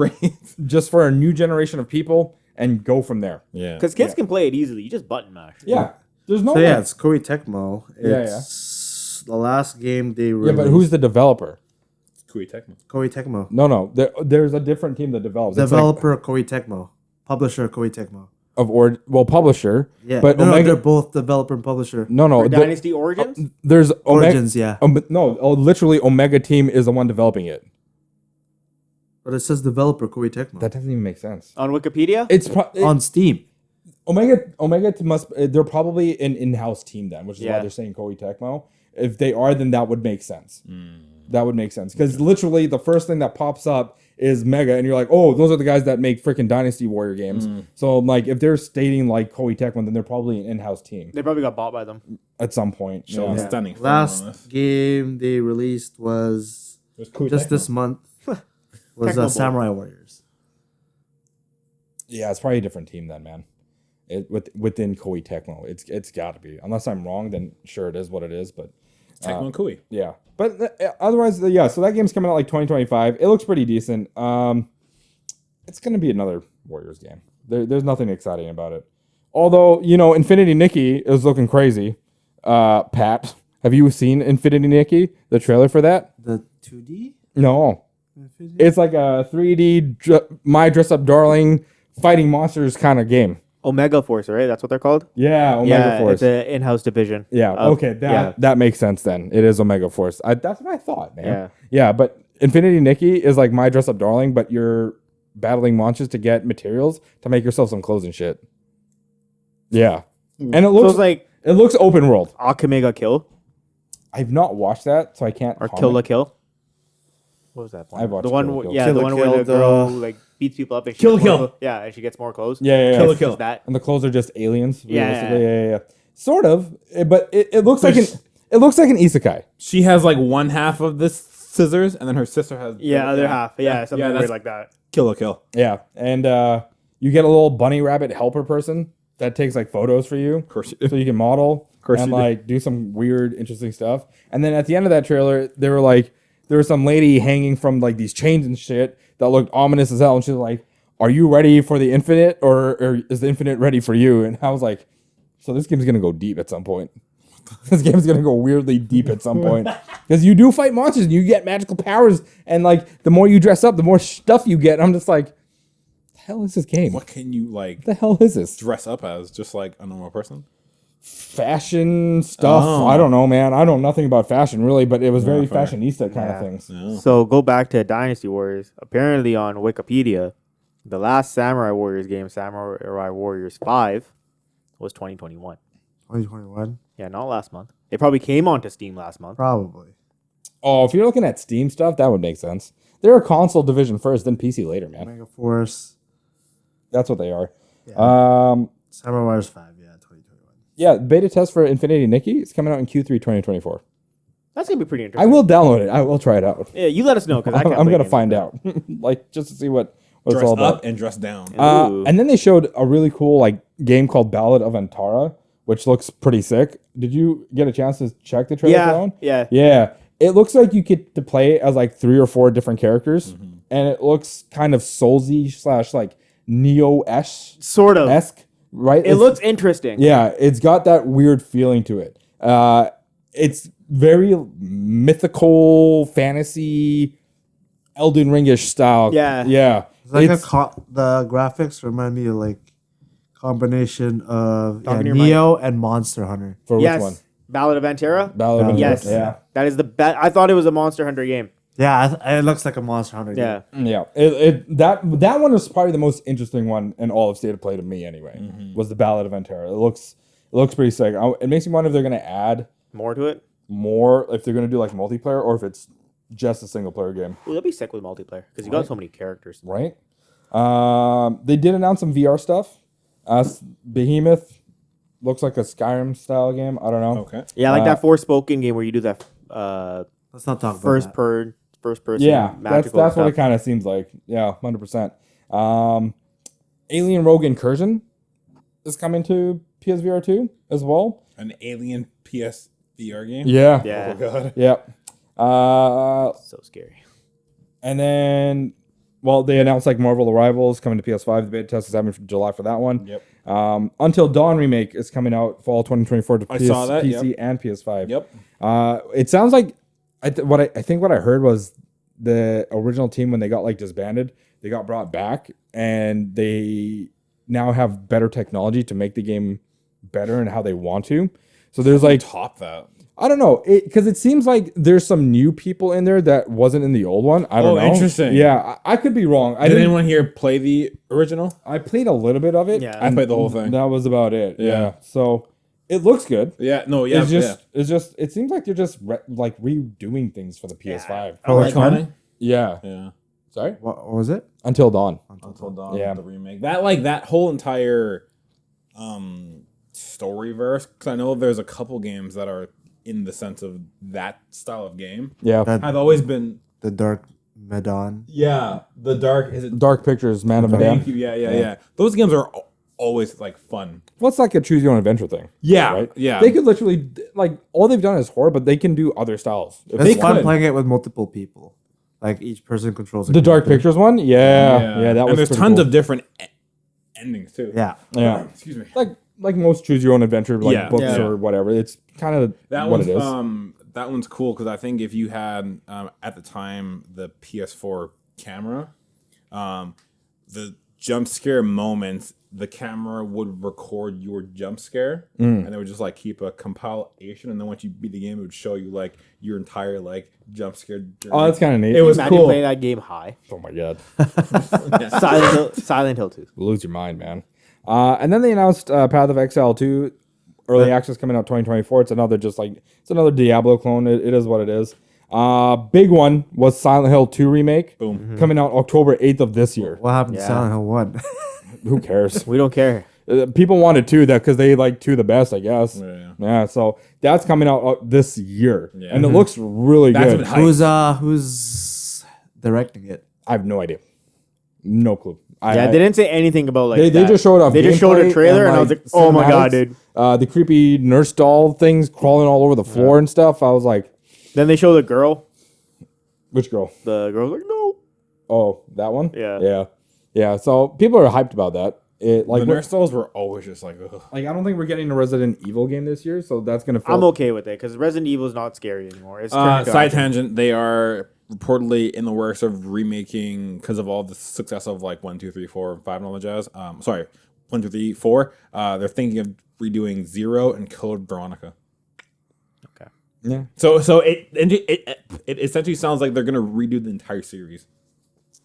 just for a new generation of people and go from there. yeah. Because kids can play it easily. You just button mash. Yeah, there's no. So yeah, like- it's Koei Tecmo. Yeah, It's the last game they yeah, released. but who's the developer? Koei Tecmo. Koei Tecmo? No, there's a different team that develops. It's like Developer Koei Tecmo. Publisher Koei Tecmo. publisher. Yeah, but no, Omega. they're both developer and publisher. No, For the- Dynasty Origins? there's Omega. Origins, yeah. Literally, Omega team is the one developing it. But it says developer Koei Tecmo. That doesn't even make sense. On Wikipedia? It's on Steam. Omega must. They're probably an in-house team then, which is why Yeah. they're saying Koei Tecmo. If they are, then that would make sense. That would make sense because literally the first thing that pops up is Mega, and you're like, oh, those are the guys that make freaking Dynasty Warrior games. So like, if they're stating like Koei Tecmo, then they're probably an in-house team They probably got bought by them. at some point. Show Yeah. them stunning. film on this. Last game they released was It was Koei just Tecmo. this month. Was Tecmo Bowl. Samurai Warriors. Yeah, it's probably a different team then, man. Within Koei Tecmo, it's got to be. Unless I'm wrong, then sure it is what it is. But Tecmo and Koei. Yeah. But otherwise, yeah, so that game's coming out like 2025. It looks pretty decent. It's going to be another Warriors game. There's nothing exciting about it. Although, Infinity Nikki is looking crazy. Pat, have you seen Infinity Nikki, the trailer for that? The 2D? No. It's like a 3D, My Dress Up Darling, fighting monsters kind of game. Omega Force, right? That's what they're called. Yeah, Omega Force. It's an in-house division. Yeah. Okay. That makes sense then. It is Omega Force. That's what I thought, man. Yeah. Yeah, but Infinity Nikki is like My Dress Up Darling, but you're battling monsters to get materials to make yourself some clothes and shit. Yeah. And it So looks it's like it looks open world. Akamega Kill I've not watched that, so I can't. or comment. Kill la Kill. What was that? I've watched the one. Kill la Kill. Yeah, Kill the la one Kill, where the the- girl like beats people up. And she Kill la gets more Kill. clo- Yeah, and she gets more clothes. Yeah. Kill la It's Kill. that. And the clothes are just aliens. Yeah. Realistically. Yeah. Sort of, but it looks like it looks like an isekai. She has like one half of this scissors, and then her sister has Yeah, other half. Yeah, something Yeah, weird that's- like that. Kill a kill. Yeah, and you get a little bunny rabbit helper person that takes like photos for you, Of course you do. so you can model course and you do. like do some weird, interesting stuff. And then at the end of that trailer, there was some lady hanging from like these chains and shit that looked ominous as hell, and she's like, "Are you ready for the infinite, or is the infinite ready for you?" And I was like, "So this game's gonna go deep at some point." This game's gonna go weirdly deep at some point because you do fight monsters and you get magical powers, and like the more you dress up, the more stuff you get. I'm just like, the hell is this game? What can you like the hell is this? dress up as? Just like a normal person? Fashion stuff. Oh. I don't know, man. I know nothing about fashion really, but it was very fair. fashionista kind of Yeah. things. No. So go back to Dynasty Warriors. Apparently on Wikipedia, the last Samurai Warriors game, Samurai Warriors 5, was 2021. 2021? Yeah, not last month. It probably came onto Steam last month. Probably. Oh, if you're looking at Steam stuff, that would make sense. They're a console division first, then PC later, man. Mega Force. That's what they are. Yeah. Samurai Warriors 5, yeah, 2021. Yeah, beta test for Infinity Nikki is coming out in Q3 2024. That's gonna be pretty I interesting. will download it. I will try it out. Yeah, you let us know because I'm play gonna games find like out, like just to see what it's Dress all up about. and dress down. Ooh. And then they showed a really cool like game called Ballad of Antara, which looks pretty sick. Did you get a chance to check the that. trailer? for that one? Yeah. Yeah. It looks like you get to play as like 3 or 4 different characters, and it looks kind of Soulsy / like Neo-esque, Sort of. right? It looks interesting. Yeah, it's got that weird feeling to it. It's very mythical, fantasy, Elden Ringish style. Yeah. Yeah. It's like It's- the graphics remind me of like combination of Talking to your Neo and Monster Hunter. For Yes. which one? Ballad of Antara. Ballad of Yes. Antara, Yeah. That is the best. I thought it was a Monster Hunter game. Yeah, it looks like a Monster Hunter. Yeah. Yeah, that one was probably the most interesting one in all of State of Play to me. Anyway, was the Ballad of Antara. It looks pretty sick. It makes me wonder if they're gonna add More to it. more, if they're gonna do like multiplayer, or if it's just a single player game, Ooh, that'd be sick with multiplayer because you got so many characters. right? They did announce some VR stuff. Behemoth looks like a Skyrim style game. I don't know. Okay. Yeah, like that Forspoken game where you do that Let's not talk about first that. person. Yeah, that's magical what stuff. it kind of seems like. Yeah, 100%. Alien Rogue Incursion is coming to PSVR 2 as well. An alien PS VR game. Yeah. Yeah, Oh god. Yep. so scary. And then, well, they announced like Marvel Arrivals coming to PS5. The beta test is happening in July for that one. Yep. Until Dawn remake is coming out fall 2024 to I saw that, PC yep. and PS5. Yep. It sounds like I think what I heard was the original team, when they got like disbanded, they got brought back, and they now have better technology to make the game better and how they want to. So there's like, Top that. I don't know, because it seems like there's some new people in there that wasn't in the old one. I don't Oh, know. interesting. Yeah, I could be wrong. Did anyone here play the original? I played a little bit of it. Yeah. I played the whole thing. That was about it. Yeah. Yeah. So it looks good. Yeah. No. Yeah. It's just it seems like they're just like redoing things for the PS5. Oh, which one? Retconning? Yeah. Yeah. Sorry. What was it? Until Dawn. Until Dawn. Yeah. The remake. That whole entire story verse. Because I know there's a couple games that are in the sense of that style of game. Yeah. That I've always been. the Dark Medon. Yeah. The dark. Is it? Dark Pictures, Man of Thank Medan. you. Yeah. Those games are always like fun. Well, it's like a choose your own adventure thing. Yeah, Right? yeah. They could literally, like, all they've done is horror, but they can do other styles. If It's they fun could. playing it with multiple people. Like each person controls a The Dark character. Pictures one? Yeah, that was and there's pretty tons cool. of different endings too. Yeah. Yeah. Excuse me. Like most choose your own adventure, like Yeah. books Yeah. or whatever. It's kind of That what one's it is. that one's cool because I think if you had at the time the PS4 camera, the jump scare moments, the camera would record your jump scare, and it would just like keep a compilation, and then once you beat the game, it would show you like your entire like jump scare journey. Oh, that's kind of neat. It was Imagine cool. playing that game high. Oh my god, Silent Hill 2. lose your mind, man. And then they announced Path of Exile 2 early access coming out 2024. It's another Diablo clone. It is what it is. Big one was Silent Hill 2 remake. Boom. Coming out October 8th of this year. What happened to Yeah. Silent Hill 1? Who cares? We don't care. People wanted 2 that because they like 2 the best, I guess. Yeah. So that's coming out this year, Yeah. and it looks really That's good. what hype. Who's directing it? I have no idea, no clue. Yeah, they didn't say anything about like They that. just showed off. They just showed a gameplay trailer, and I was like, "Oh my god, cinematics. dude!" The creepy nurse doll things crawling all over the floor and stuff. I was like, Then they show the girl. which girl? The girl's like, "No." Oh, that one. Yeah. yeah. So people are hyped about that. It like The nurse dolls were always just like, ugh. I don't think we're getting a Resident Evil game this year, so that's gonna. I'm okay with it because Resident Evil is not scary anymore. It's turned to Side action. tangent. They are reportedly in the works of remaking because of all the success of like 1, 2, 3, 4, and 5 and all the jazz. Sorry, 1, 2, 3, 4. They're thinking of redoing 0 and Code Veronica. Okay. Yeah. So it essentially sounds like they're gonna redo the entire series.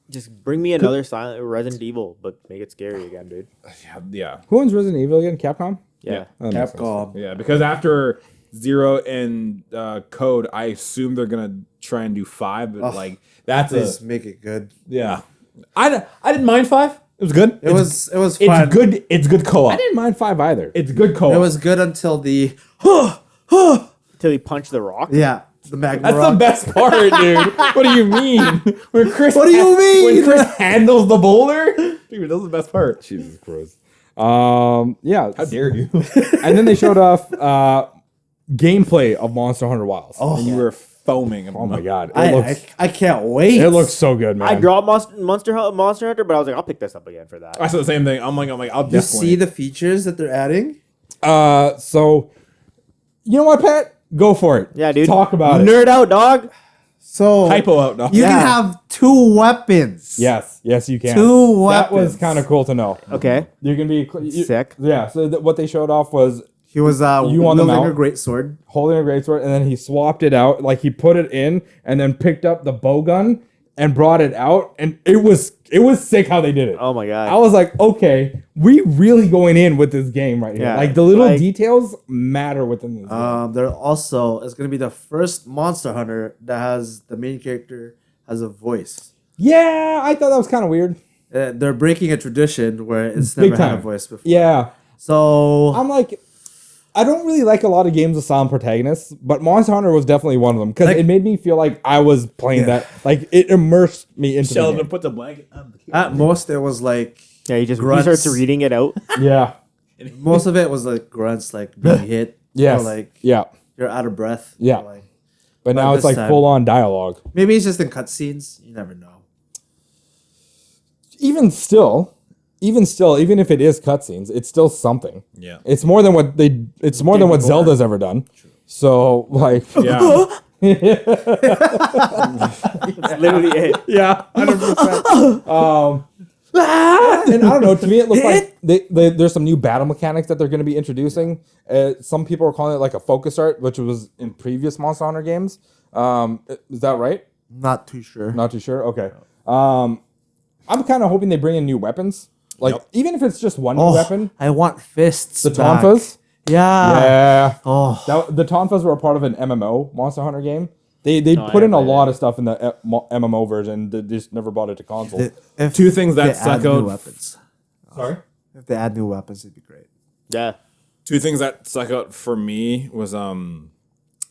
Just bring me another silent Resident Evil, but make it scary again, dude. Yeah, Who owns Resident Evil again? Capcom. Yeah. Oh, that makes sense. Capcom. yeah. Because after 0 and Code, I assume they're gonna try and do 5. But like that's Please make it good. yeah. I didn't mind 5. It was good. It was It's fun. good. It's good co-op. I didn't mind 5 either. It's good co-op. It was good until the Till he punched the rock. yeah, the magma That's rock. the best part, dude. What do you mean? When Chris, What do you mean? When Chris handles the boulder, dude, that's the best part. Jesus Christ. Yeah. How dare you? And then they showed off gameplay of Monster Hunter Wilds. And you were foaming. Oh my god. I can't wait. It looks so good, man. I dropped Monster Hunter, but I was like, I'll pick this up again for that. I said the same thing. I'm like, I'll You definitely see the features that they're adding? So you know what, Pat? Go for it. Yeah, dude. Talk about it. Nerd out, dog. So hypo out now. you Yeah. can have 2 weapons. Yes, you can. 2 That was weapons. kind of cool to know. Okay. You can be Sick. Yeah. So what they showed off was He was You on the wielding mount? a great sword. holding a greatsword, and then he swapped it out. Like he put it in, and then picked up the bow gun and brought it out, and it was sick how they did it. Oh my god. I was like, okay, we really going in with this game right here. Yeah, Like the little like- details matter within this game. There also is going to be the first Monster Hunter that has the main character has a voice. Yeah, I thought that was kind of weird. They're breaking a tradition where it's Big never had a time. voice before. Yeah, So I'm like, I don't really like a lot of games with silent protagonists, but Monster Hunter was definitely one of them because Like- it made me feel like I was playing that. Like it immersed me into the Sheldon game. put the blanket on the kid. at most it was like yeah, he grunts. starts reading it out. Yeah. most of it was like grunts, like being hit. Yes. Or like Yeah. you're out of breath. Yeah. Or like, But now But it's this like time- full on dialogue. maybe it's just in cutscenes. You never know. Even still, even if it is cutscenes, it's still something. Yeah. It's more than what they. It's more than what Zelda's ever done. So like, Yeah. That's literally it. yeah, 100%. And I don't know. To me, it looks like there's some new battle mechanics that they're going to be introducing. Some people are calling it like a focus art, which was in previous Monster Hunter games. Is that right? Not too sure. Not too sure. Okay. I'm kind of hoping they bring in new weapons. Like even if it's just one new weapon, I want fists. the back. tonfas. Yeah. Yeah. Oh. The tonfas were a part of an MMO Monster Hunter game. They No, put I in a haven't lot of stuff in the MMO version. They just never brought it to console. If Two things that they stuck add new out. weapons. Sorry. If they add new weapons, it'd be great. Yeah. Two things that stuck out for me was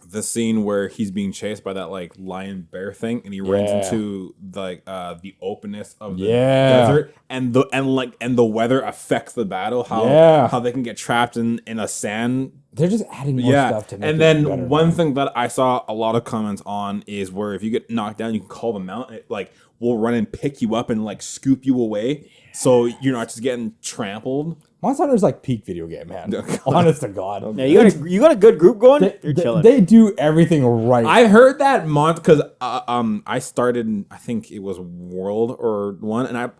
the scene where he's being chased by that like lion bear thing, and he runs Yeah. into like the openness of the Yeah. desert, and the weather affects the battle. How they can get trapped in a sand. They're just adding more stuff to make And it then better, one man. thing that I saw a lot of comments on is where if you get knocked down, you can call them out. It, like we'll run and pick you up and like scoop you away, so you're not just getting trampled. Monster Hunter's like peak video game, man. Honest to God. Yeah, you got a good group going. You're chilling. They do everything right. I heard that month because I started, I think it was World or one, and I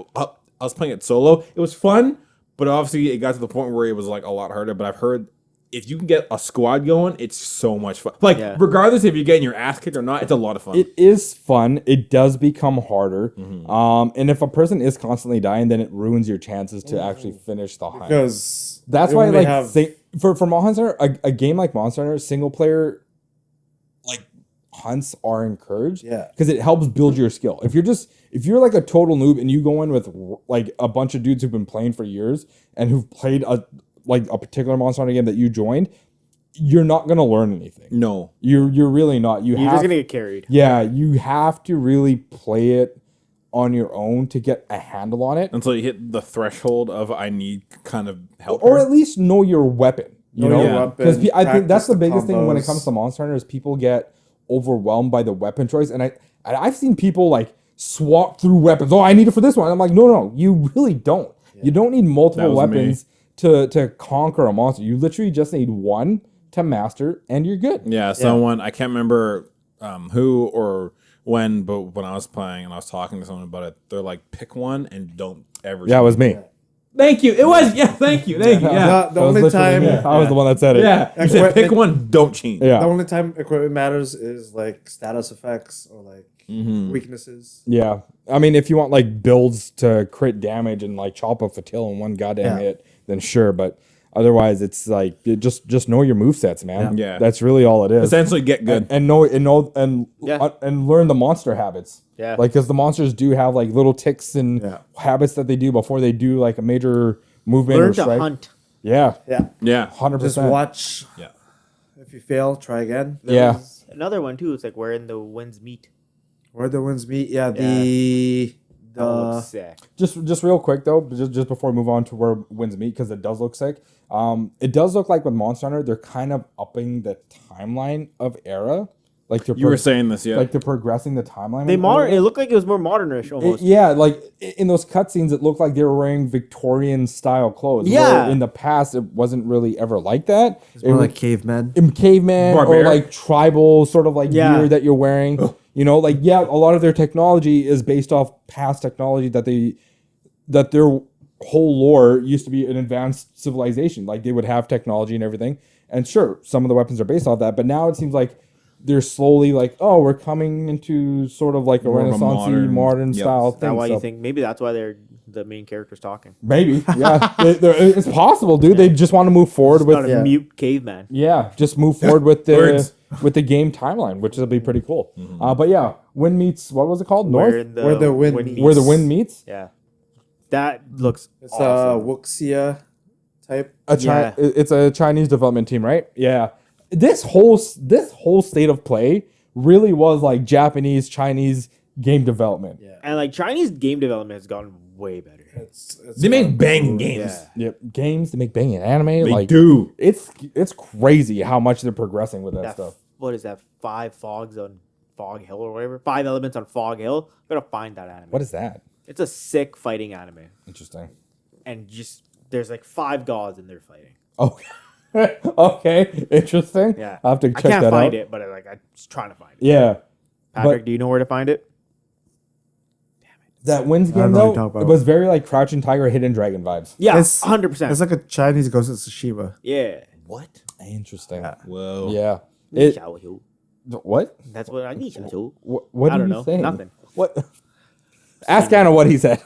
was playing it solo. It was fun, but obviously it got to the point where it was like a lot harder. But I've heard if you can get a squad going, it's so much fun. Like regardless if you're getting your ass kicked or not, it's a lot of fun. It is fun. It does become harder. Mm-hmm. And if a person is constantly dying, then it ruins your chances to actually finish the hunt. Because That's you why, only like, for Monster Hunter, a game like Monster Hunter, single player, like, hunts are encouraged. Yeah. Because it helps build your skill. If you're like a total noob and you go in with like a bunch of dudes who've been playing for years and who've played a particular Monster Hunter game that you joined, you're not gonna learn anything. No, You're really not. You're just gonna get carried. Yeah, you have to really play it on your own to get a handle on it, until you hit the threshold of I need kind of help, or at least know your weapon. You Know know, your weapon, because I think that's practice the the biggest thing when it combos. comes to Monster Hunter is people get overwhelmed by the weapon choice, and I've seen people like swap through weapons. Oh, I need it for this one. I'm like, no, you really don't. You don't need multiple That was me. weapons to conquer a monster. You literally just need one to master, and you're good. Yeah, someone I can't remember who or when, but when I was playing and I was talking to someone about it, they're like, pick one and don't ever. Yeah, it was me. Thank you. It was thank you. Yeah, The That was only literally time, me. I was the one that said it. yeah. You said pick one, don't change. Yeah. the only time equipment matters is like status effects or like Mm-hmm. weaknesses. Yeah. I mean, if you want like builds to crit damage and like chop off a tail in one goddamn Yeah. hit, then sure. But otherwise, it's like just know your movesets, man. Yeah. That's really all it is. Essentially, get good. And learn the monster habits. Yeah. Like, because the monsters do have like little ticks and Yeah. habits that they do before they do like a major movement or Learn to strike. hunt. Yeah. Yeah. Yeah. 100%. Just watch. Yeah. If you fail, try again. Yeah. Another one too. It's like where in the winds meet. Where the winds meet. Yeah. The That looks sick. Just real quick though, just before we move on to where winds meet, because it does look sick. It does look like with Monster Hunter, they're kind of upping the timeline of era. Like You were saying this, yeah. like they're progressing the timeline. They a little bit. It looked like it was more modernish almost. Yeah, like in those cutscenes, it looked like they were wearing Victorian style clothes. Yeah. where in the past, it wasn't really ever like that. It's more It like was cavemen. in caveman or Barbaric. like tribal sort of like Yeah. gear that you're wearing. You know, like a lot of their technology is based off past technology that their whole lore used to be an advanced civilization. Like they would have technology and everything. And sure, some of the weapons are based off that, but now it seems like they're slowly like, oh, we're coming into sort of like a More of a Renaissance-y, modern yep. style Is that thing. why So you think maybe that's why they're the main character's talking? maybe, yeah, it's possible, dude. They just want to move forward Not with, a mute caveman. just move forward with Words. the game timeline, which will be pretty cool. But yeah, Wind meets, what was it called? Where North, in the Where the wind meets. where the wind meets. Yeah, that looks It's awesome. a Wuxia type. Yeah. It's a Chinese development team, right? Yeah. This whole state of play really was like Japanese Chinese game development. Yeah. And like Chinese game development has gotten way better. It's They make banging games. Yeah. Yep. Games, they make banging anime. They like do. It's crazy how much they're progressing with that That stuff. what is that? 5 fogs on Fog Hill or whatever. 5 elements on Fog Hill. Gotta find that anime. What is that? It's a sick fighting anime, Interesting. and just there's like 5 gods and they're fighting. Okay. Okay. Interesting. Yeah, I'll have to I check can't that find out. it, but I'm trying to find it. Yeah. Patrick, but- do you know where to find it? That Winds I don't game know what you're though, talking it about. was very like Crouching Tiger, Hidden Dragon vibes. Yeah, It's- 100%. It's like a Chinese Ghost of Tsushima. Yeah. What? Interesting. Whoa. Yeah. It, Xiao what? That's what I need. Xiao. What I are don't you know. saying? Nothing. What? Ask Anna what he said.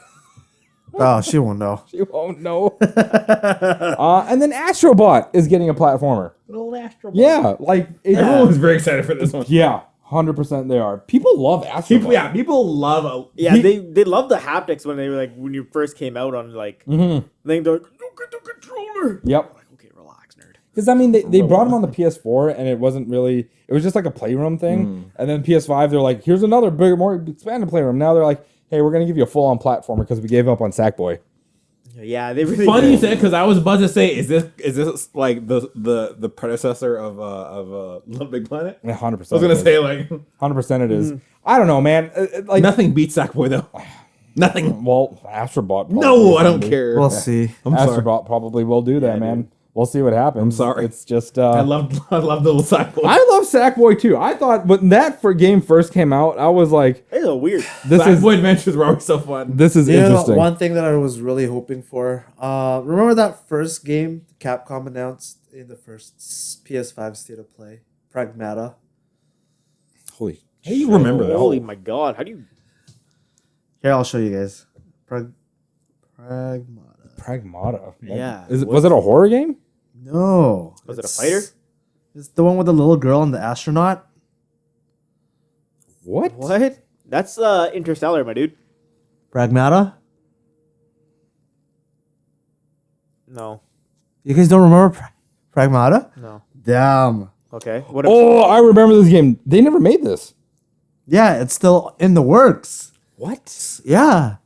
Oh, she won't know. She won't know. And then Astrobot is getting a platformer. Little Astro. Yeah, like Everyone was very excited for this one. yeah, 100% they are. People love Astrobot. People love a. Yeah, they love the haptics when they were like when you first came out on like Mm-hmm. then they're like, look at the controller. Yep. Like, okay, relax, nerd. Because I mean, they brought him on the PS4, and it wasn't really. It was just like a playroom thing. And then PS5, they're like, here's another bigger, more expanded playroom. Now they're like, hey, we're gonna give you a full on platformer because we gave up on Sackboy. Yeah, they really Funny you did. said because I was about to say, is this like the predecessor of Little Big Planet? 100%. I was gonna say like 100% it is. I don't know, man. Like nothing beats Sackboy though. Nothing. Well, Astrobot. No, I don't care. We'll see. I'm sorry. Astrobot probably will do that, man. We'll see what happens. I'm sorry. It's just. I love the little Sackboy. I love Sackboy too. I thought when that game first came out, I was like, It's a weird. "This is Sackboy Adventures were always so fun. this is interesting." One thing that I was really hoping for. Remember that first game Capcom announced in the first PS5 State of Play, Pragmata. Holy, How do you remember that? Holy my god! How do you? Here, I'll show you guys. Pragmata. Pragmata. Yeah. Was it a horror game? No. Was it a fighter? It's the one with the little girl and the astronaut. What? What? That's Interstellar, my dude. Pragmata. No. You guys don't remember Pragmata? No. Damn. Okay. What? Oh, I remember this game. They never made this. Yeah, it's still in the works. What? Yeah.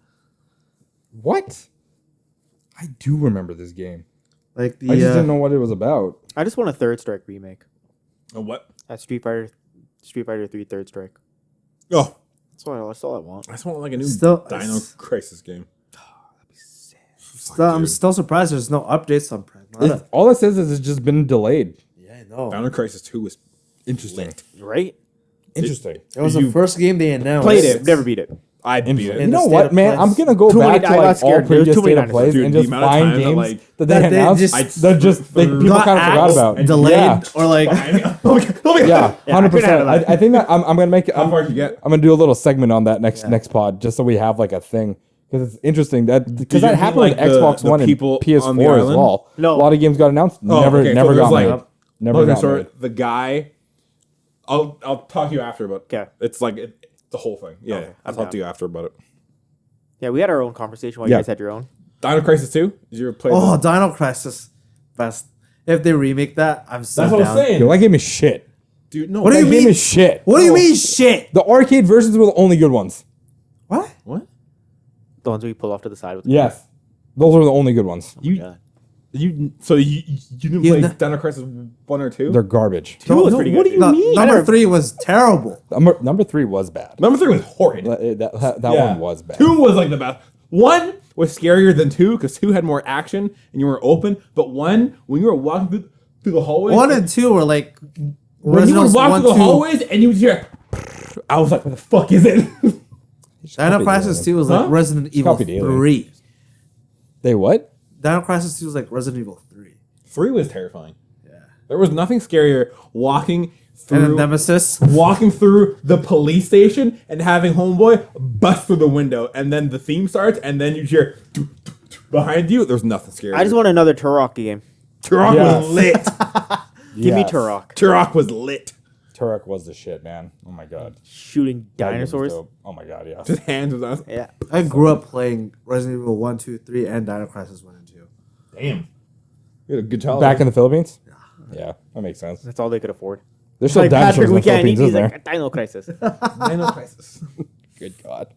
What? I do remember this game. Like the I just didn't know what it was about. I just want a Third Strike remake. A what? That Street Fighter 3 Third Strike. Oh, That's all I want. I just want like a new Still- Dino Crisis game. I'm still surprised there's no updates on Pragmata. All it says is it's just been delayed. Yeah, I know. Dino Crisis 2 was Interesting. Right? Interesting. It was You the first game they announced. Played it. Never beat it. I beat You it. In the know state what, of man? play. I'm gonna go Too many- back to I got like all scared. There was previous too many state of plays dinosaurs. and Dude, just the amount of find time that, games like, that they that they announced just- that just like, people Got kind of forgot axed, about. delayed, Yeah. or like Yeah, Yeah, 100%. I think that I'm gonna make. How far did you get? I'm gonna do a little segment on that next pod, just so we have like a thing, because it's interesting that because you that mean, happened like, with Xbox the One and people on the PS4 as island? well. No. A lot of games got announced, Oh, never okay, so got there's, made. like- Never got sorry, made. the guy. I'll talk to you after, but 'Kay. it's like the whole thing. Yeah, Okay, I'll talk to you after about it. Yeah, we had our own conversation while Yeah. you guys had your own. Dino Crisis 2? Did you ever play oh, that? Dino Crisis, best. If they remake that, I'm so That's what down. I'm saying. Yo, that game is shit. Dude, no. What do That you game mean? is shit. What do you mean shit? The arcade versions were the only good ones. What? What? The ones we pull off to the side with. Yes, those were the only good ones. You Yeah. so you didn't He's play not- Dino Crisis 1 or 2? They're garbage. Two was pretty good. What do you No, mean? number 3 was terrible. Number 3 was bad. Number 3 was horrid. That Yeah. one was bad. 2 was like the best. 1 was scarier than 2 because 2 had more action and you were open. But 1, when you were walking through the hallways, 1 and 2 were like when you would originals, walk 1, through the 2. hallways and you would hear, I was like, what the fuck is it? Dino Crisis 2 was Huh? like Resident Evil copied Alien. 3. They what? Dino Crisis 2 was like Resident Evil 3. 3 was terrifying. Yeah. There was nothing scarier walking And through then Nemesis. walking through the police station and having homeboy bust through the window, and then the theme starts, and then you hear behind you. There's nothing scary. I just want another Turok game. Turok Yes. was lit. Give me Yes. Turok. Turok was lit. Turok was the shit, man. Oh my god. Shooting That game was dinosaurs. dope. Oh my god, yeah. Just hands was on. Yeah. I grew up playing Resident Evil 1, 2, 3, and Dino Crisis 1 and 2. Damn. You had a good childhood. Back in the Philippines? Yeah, that makes sense. That's all they could afford. There's still Like dinosaurs Patrick, in we the can't eat Philippines, these isn't there? like Dino Crisis. Dino Crisis. Good God.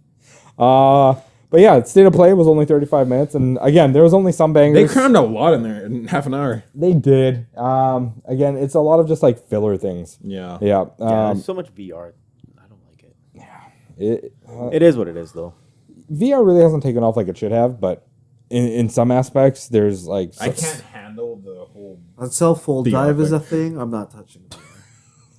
But yeah, State of Play was only 35 minutes, and again, there was only some They bangers. crammed a lot in there in half an hour. They did. Again, it's a lot of just like filler things. Yeah. Yeah. Yeah, there's so much VR. I don't like it. It is what it is, though. VR really hasn't taken off like it should have, but in some aspects, there's like I can't handle the whole. Until full VR dive is thing. a thing, I'm not touching it.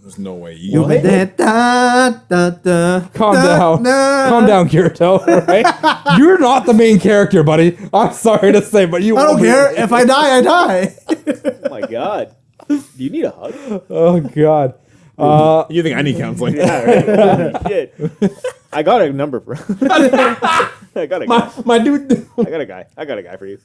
There's no way. You'll be there. Da, da, da, Calm da, down. da. Calm down, Kirito. Right? You're not the main character, buddy. I'm sorry to say, but you I don't will be. care. If I die, I die. Oh my god. Do you need a hug? Oh God. You think I need counseling? Yeah, right. Holy shit. I got a number for. I got a guy. my dude. I got a guy. I got a guy for you.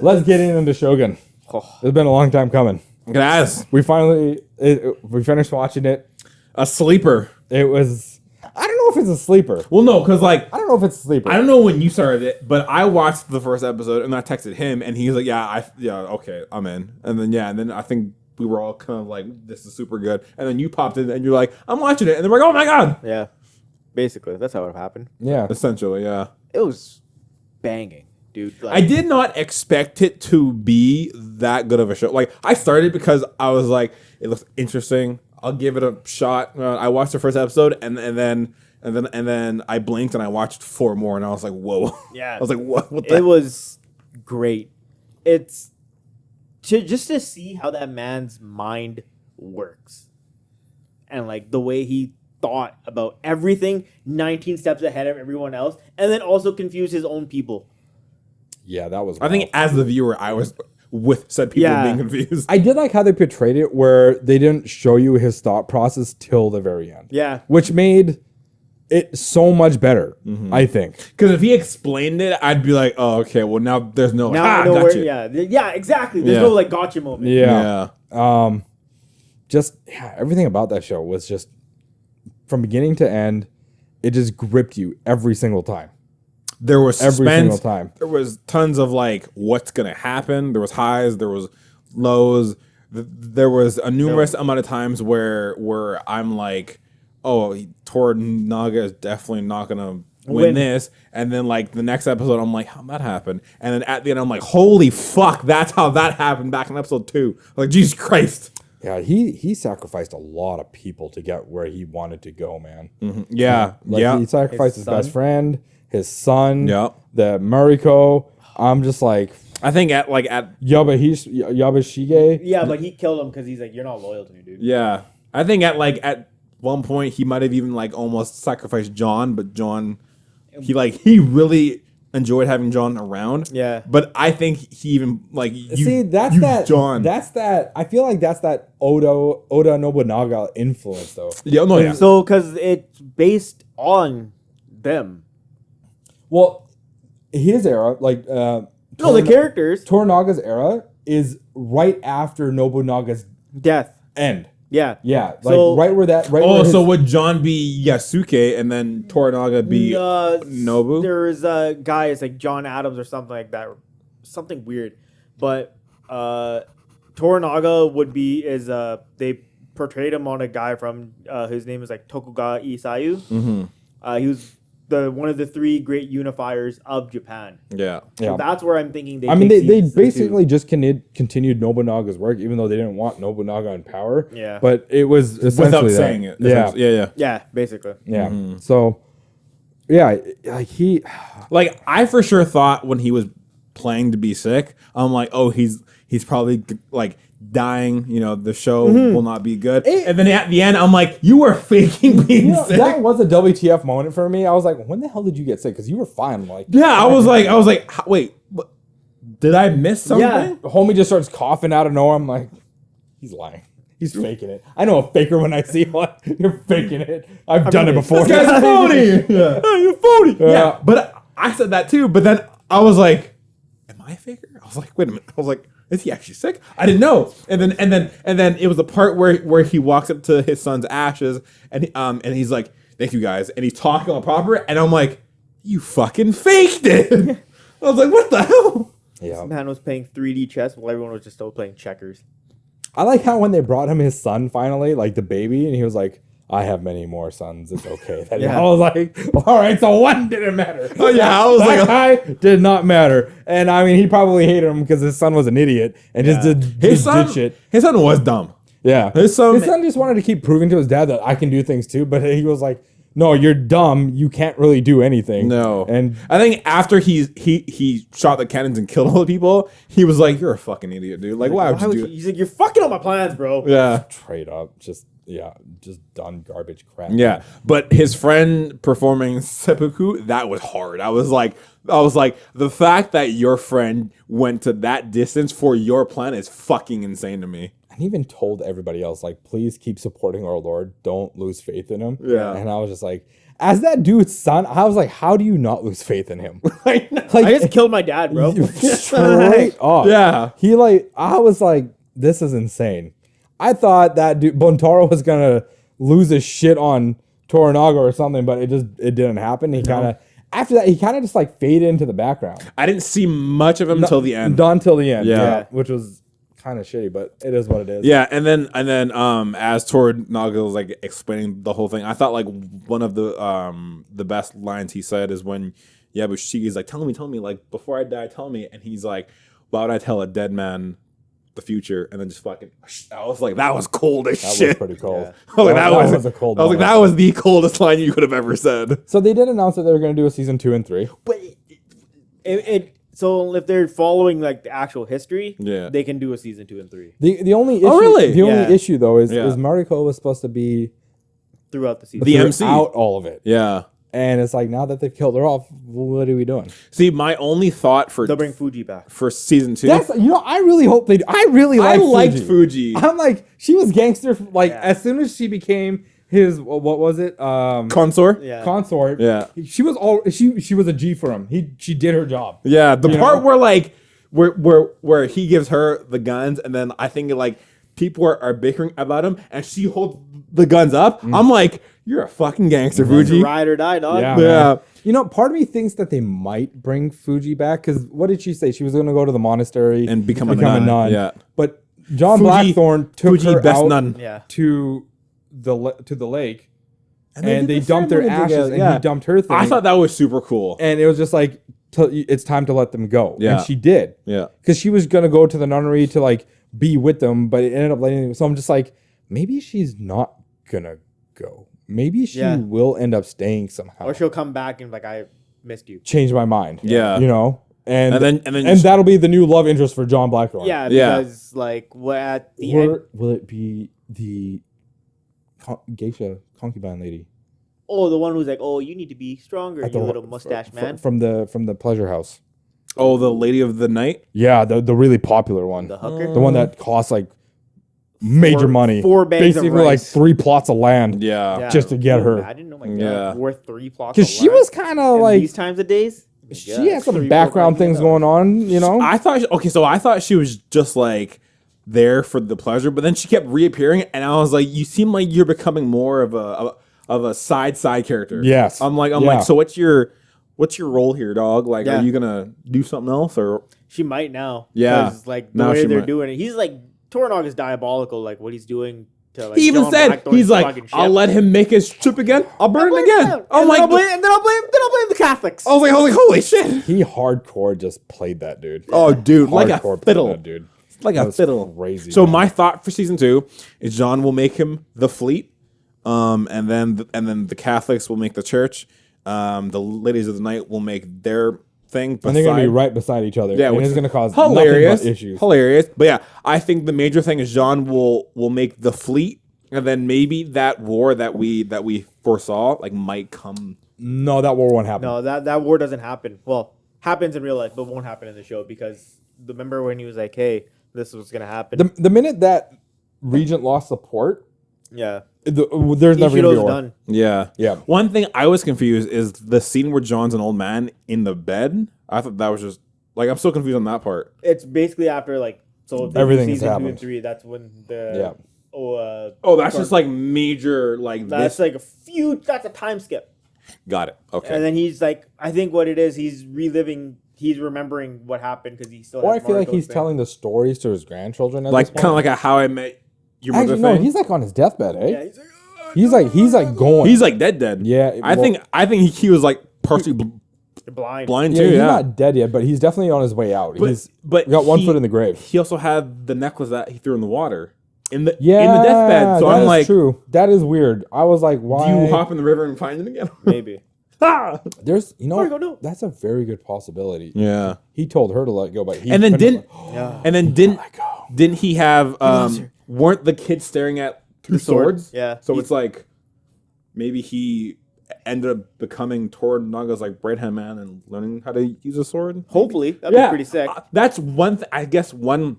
Let's get into Shogun. Oh, It's been a long time coming. Guys, We finished watching it. a sleeper. It was. I don't know if it's a sleeper. Well, no, because like I don't know if it's a sleeper. I don't know when you started it, but I watched the first episode and I texted him, and he was like, "Yeah, okay, I'm in." And then I think we were all kind of like, "This is super good." And then you popped in and you're like, "I'm watching it," and they're like, "Oh my god!" Yeah, basically that's how it happened. Yeah. Essentially, yeah. It was banging, dude. Like, I did not expect it to be that good of a show. Like I started because I was like, it looks interesting. I'll give it a shot. I watched the first episode and then I blinked and I watched 4 more and I was like, whoa. Yeah, I was like, what? It was great. It's just to see how that man's mind works, and like the way he thought about everything 19 steps ahead of everyone else, and then also confuse his own people. Yeah, that was. I think as the viewer, I was with said people Yeah. being confused. I did like how they portrayed it, where they didn't show you his thought process till the very end. Yeah. Which made it so much better. I think. Because if he explained it, I'd be like, oh, okay, well now there's no Now I know gotcha. where. Yeah, exactly. There's Yeah. no like gotcha moment. Yeah. Everything about that show was just from beginning to end. It just gripped you every single time. There was Every suspense. single time. There was tons of like what's gonna happen. There was highs. There was lows. There was a numerous amount of times where I'm like, oh, Toranaga is definitely not gonna win this. And then like the next episode, I'm like, how'd that happen? And then at the end, I'm like, holy fuck, that's how that happened back in episode 2. Like Jesus Christ. Yeah, he sacrificed a lot of people to get where he wanted to go, man. Yeah, Like he sacrificed his best son. friend, his son, Yeah. the Mariko. I'm just like I think at Yabashige. Yeah, but he killed him because he's like, you're not loyal to me, dude. yeah. I think at one point he might have even like almost sacrificed John, but John he really enjoyed having John around. Yeah. But I think he even like John. That's that. I feel like that's that Oda Nobunaga influence, though. yeah, no, yeah. So, because it's based on them. Well, his era, like No, the characters. Toranaga's era is right after Nobunaga's Death. end. Yeah. Yeah, like So- right where that. Right Oh, where so his- would John be Yasuke and then Toranaga be Nobu? There's a guy, it's like John Adams or something like that. Something weird. But Toranaga they portrayed him on a guy from, his name is like Tokugawa Ieyasu. Mm-hmm. He was one of the 3 great unifiers of Japan. Yeah. yeah. So that's where I'm thinking they I mean, take they seasons basically just continued Nobunaga's work, even though they didn't want Nobunaga in power. Yeah. But it was essentially Without that. saying it. Yeah. Yeah. Yeah, basically. Yeah. Mm-hmm. So, yeah, like he. Like I for sure thought when he was playing to be sick, I'm like, oh, he's probably like dying. You know, the show will not be good. And then at the end, I'm like, you were faking being You know, sick. that was a WTF moment for me. I was like, when the hell did you get sick? Because you were fine. Like, Yeah, I was like, wait, what? Did I miss something? Yeah. the homie just starts coughing out of nowhere. I'm like, he's lying. He's faking it. I know a faker when I see one. You're faking it. I've done it before. This guy's phony. Yeah. You're phony. Yeah. Yeah, but I said that too. But then I was like, am I a faker? I was like, wait a minute. I was like, is he actually sick? I didn't know. And then it was the part where he walks up to his son's ashes and he's like, thank you guys. And he's talking all proper. And I'm like, you fucking faked it. I was like, what the hell? Yeah. Man was playing 3D chess while everyone was just still playing checkers. I like how when they brought him his son finally, like the baby, and he was like, I have many more sons. It's okay. Yeah. I was like, all right, so one didn't matter. Oh, yeah, I was that like- guy did not matter. And I mean, he probably hated him because his son was an idiot and just did His son, did shit. his son was dumb. Yeah. His son- just wanted to keep proving to his dad that I can do things too, but he was like, no, you're dumb. You can't really do anything. No. And I think after he shot the cannons and killed all the people, he was like, you're a fucking idiot, dude. Like, why would you do that? He's like, you're fucking up my plans, bro. Yeah. trade up, just done garbage crap. Yeah. But his friend performing seppuku, that was hard. I was like, the fact that your friend went to that distance for your plan is fucking insane to me. And he even told everybody else, like, please keep supporting our Lord. Don't lose faith in him. Yeah. And I was just like, as that dude's son, I was like, how do you not lose faith in him? Like, I just killed my dad, bro. straight up. Yeah. He I was like, this is insane. I thought that dude, Bontaro was going to lose his shit on Toranaga or something, but it didn't happen. He kind of after that he kind of just like faded into the background. I didn't see much of him until the end. Not until the end. Yeah. Which was kind of shitty, but it is what it is. Yeah, and then as Toranaga was like explaining the whole thing, I thought like one of the best lines he said is when Yabushige's like, tell me, like before I die, tell me, and he's like, why would I tell a dead man the future? And then just fucking, I was like, that was cold as That shit. was pretty cold. Yeah. I was like, that was a cold. I was like, moment. that was the coldest line you could have ever said. So they did announce that they were going to do a season 2 and 3. But so if they're following like the actual history, Yeah. they can do a season 2 and 3 The only issue, Oh, really? The Yeah. only issue though is Yeah. Mariko was supposed to be throughout the season. The MC. out all of it, Yeah. and it's like now that they've killed her off, what are we doing? See, my only thought for They'll bring Fuji back. season 2, That's I really hope they. I really I like liked Fuji. I'm like she was gangster. Like Yeah. as soon as she became his what was it Consort. Yeah. consort? Yeah. she was she was a G for him. She did her job. Yeah, the You part know? where like where he gives her the guns and then I think like people are bickering about him and she holds the guns up. I'm like, you're a fucking gangster, Fuji. Ride or die, dog. Yeah. Yeah. You know, part of me thinks that they might bring Fuji back because what did she say? She was going to go to the monastery And become a nun. Yeah. But John Fuji- Blackthorne took Fuji her best out nun. Yeah. to the lake, and did they the dumped their ceremony ashes, together, and yeah. he dumped her thing. I thought that was super cool. and it was just like, it's time to let them go. Yeah. And she did. Yeah. Because she was going to go to the nunnery to like be with them, but it ended up letting them. So I'm just like, maybe she's not going to go. Maybe she Yeah. will end up staying somehow. Or she'll come back and like, I missed you. Change my mind. Yeah. You know? And And then and that'll be the new love interest for John Blackthorne. Yeah, Yeah. because like what at the end. Or will it be the geisha concubine lady? Oh, the one who's like, oh, you need to be stronger, At you the- little mustache man. From the pleasure house. oh, the Lady of the Night. Yeah, the really popular one. The hooker. The one that costs like major money. 4 bags of Basically like rice. 3 plots of land. Yeah. Yeah. just to get her. Imagine, oh my God, Yeah. worth 3 plots. Because of she land was kind of in like, these times of days. she had some background things going on, you know? I thought she was just like there for the pleasure, but then she kept reappearing, and I was like, you seem like you're becoming more of a side character. Yes. I'm Yeah. like, so what's your role here, dog? Like, Yeah. are you gonna do something else or? She might now. Yeah. 'Cause, like the Now way she they're might. doing it, he's like Tornog is diabolical. Like what he's doing to like. He even John said Blackthorne's he's like, fucking ship. I'll let him make his trip again. I'll burn it again. I'm and like, then I'll blame the Catholics. I was like, holy shit! He hardcore just played that dude. Oh, dude, like a Hardcore played fiddle. that dude. Like That a was fiddle. crazy, So man. my thought for season 2 is John will make him the fleet, and then the Catholics will make the church. The Ladies of the Night will make their thing. And they're going to be beside- right beside each other. Yeah, and which it's is going to cause hilarious nothing but issues. Hilarious. But yeah, I think the major thing is John will make the fleet, and then maybe that war that we foresaw like might come. No, that war won't happen. No, that war doesn't happen. Well, happens in real life, but won't happen in the show because remember when he was like, "Hey, this was gonna happen." The minute that Regent lost support, yeah, there's never going to be a Ishido's war. done. Yeah. Yeah. One thing I was confused is the scene where John's an old man in the bed. I thought that was just like I'm still confused on that part. It's basically after like so if they do Everything has season 2 happened. and 3. That's when the Yeah. Oh, that's just like major like that's this. like a few. That's a time skip. Got it. Okay. And then he's like, I think what it is, he's remembering what happened because he still. Or I has feel like Mariko's he's thing. telling the stories to his grandchildren. At like this point. kind of like a How I Met Your Mother Actually, no, thing. he's like on his deathbed, eh? Yeah, he's like, He's like going. He's like dead. Yeah, I well- think he was like partially you're blind. blind yeah, too. he's Yeah. not dead yet, but he's definitely on his way out. He's but got one he- foot in the grave. He also had the necklace that he threw in the water in the Yeah, in the deathbed. So that I'm is like, true. That is weird. I was like, do why? you hop in the river and find it again? Maybe. Ah! There's, Mariko, no. that's a very good possibility. Yeah. He told her to let go, but he And then couldn't didn't let- Yeah. and then didn't he have loves her. weren't the kids staring at two sword. swords? Yeah. So it's like maybe he ended up becoming Toranaga's like right hand man and learning how to use a sword. Hopefully, that'd be pretty sick. That's one. I guess one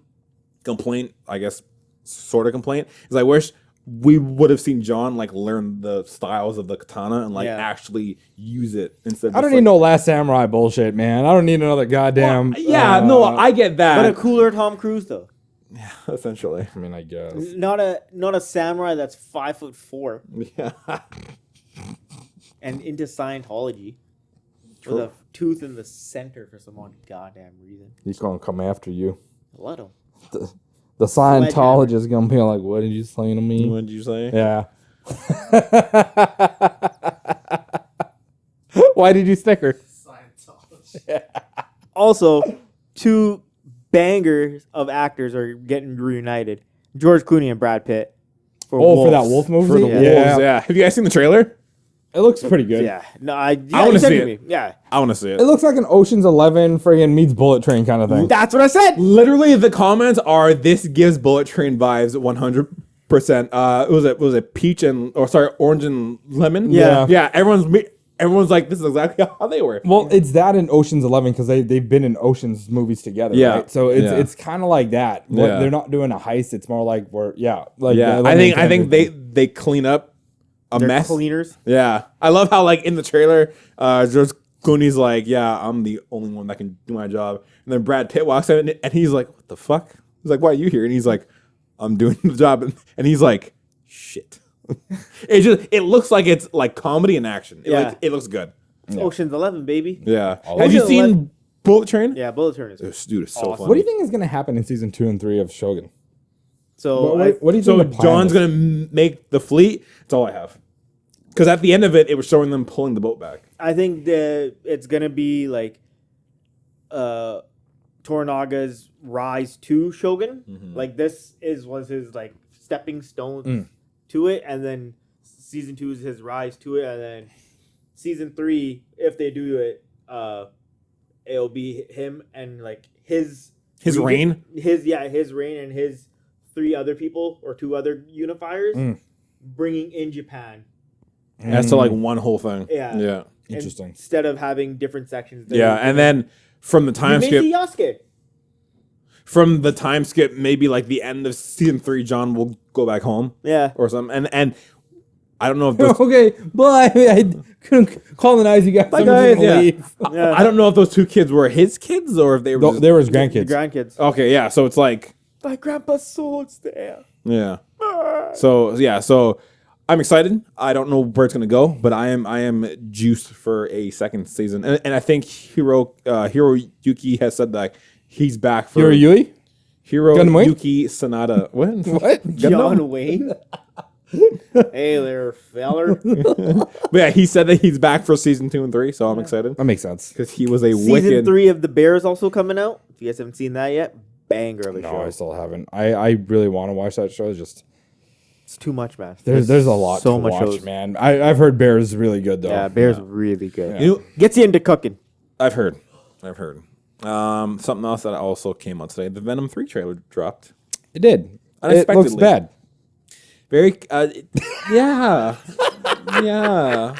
complaint. I guess sort of complaint is I wish we would have seen John like learn the styles of the katana and like Yeah. actually use it instead. Of I don't need no Last Samurai bullshit, man. I don't need another goddamn. no, I get that. But a cooler Tom Cruise though. essentially. I mean, I guess. Not a samurai that's 5'4". Yeah. and into Scientology with a tooth in the center for some odd goddamn reason. He's gonna come after you. Let him. The Scientologist is gonna be like, "What did you say to me?" What did you say? Yeah. Why did you snicker? Scientology. Also, two bangers of actors are getting reunited: George Clooney and Brad Pitt. For Oh, for that Wolves. wolf movie? For the Yeah. Wolves. Wolves, yeah. Have you guys seen the trailer? It looks pretty good. Yeah. No, I wanna you said see to it. me. Yeah. I want to see it. It looks like an Ocean's 11 friggin' meets Bullet Train kind of thing. That's what I said. Literally, the comments are this gives Bullet Train vibes 100%. It was a peach and orange and lemon. Yeah. yeah. Everyone's like, this is exactly how they were. Well, it's that in Ocean's 11 because they've been in Ocean's movies together. Yeah. Right? So it's kind of like that. But Yeah. they're not doing a heist. It's more like Yeah, the I think main they clean up a They're mess. cleaners. Yeah, I love how like in the trailer, George Clooney's like, yeah, I'm the only one that can do my job, and then Brad Pitt walks in and he's like, what the fuck? He's like, why are you here? And he's like, I'm doing the job, and he's like, shit. It looks like it's like comedy and action. It looks good. It's Ocean's 11, baby. Yeah. All Have you of it. seen Bullet Train? Yeah, Bullet Train is. This dude is so Awesome. funny. What do you think is going to happen in season 2 and 3 of Shogun? So What do you So think? the plan John's is? gonna make the fleet. That's all I have. Because at the end of it, it was showing them pulling the boat back. I think that it's gonna be like Toranaga's rise to Shogun. Like this was his like stepping stone to it, and then season 2 is his rise to it, and then season 3, if they do it, it'll be him and like his reign. his reign and his 3 other people or 2 other unifiers bringing in Japan. As to like one whole thing. Yeah. Yeah. Interesting. Instead of having different sections. Yeah. And then from the time you may skip, see Yasuke. maybe like the end of season 3, John will go back home Yeah. or something. And I don't know if those, Okay, bye. I couldn't colonize you guys. Bye, I'm just guys, gonna yeah. leave. Yeah. I don't know if those 2 kids were his kids or if they were. There was The grandkids. grandkids. Okay. Yeah. So it's like, My grandpa's soul's there. yeah. So I'm excited. I don't know where it's gonna go, but I am juiced for a second season. And I think Hiroyuki has said that he's back for You're a Yui? Gundam Wing? Hiroyuki Sanada. What? What? John Wayne. Hey there, feller. But yeah, he said that he's back for season 2 and 3, so I'm excited That makes sense. because he was a Season wicked. 3 of The Bear is also coming out. If you guys haven't seen that yet, banger of a No, show. I still haven't. I really want to watch that show. It's just It's too much, man. there's a lot so to much watch, shows. man. I've heard Bear is really good though. Yeah, Bear's really good. You know, Gets you into cooking. I've heard. Something else that also came out today. The Venom 3 trailer dropped. It did. It Unexpectedly. looks bad. Very, yeah, yeah.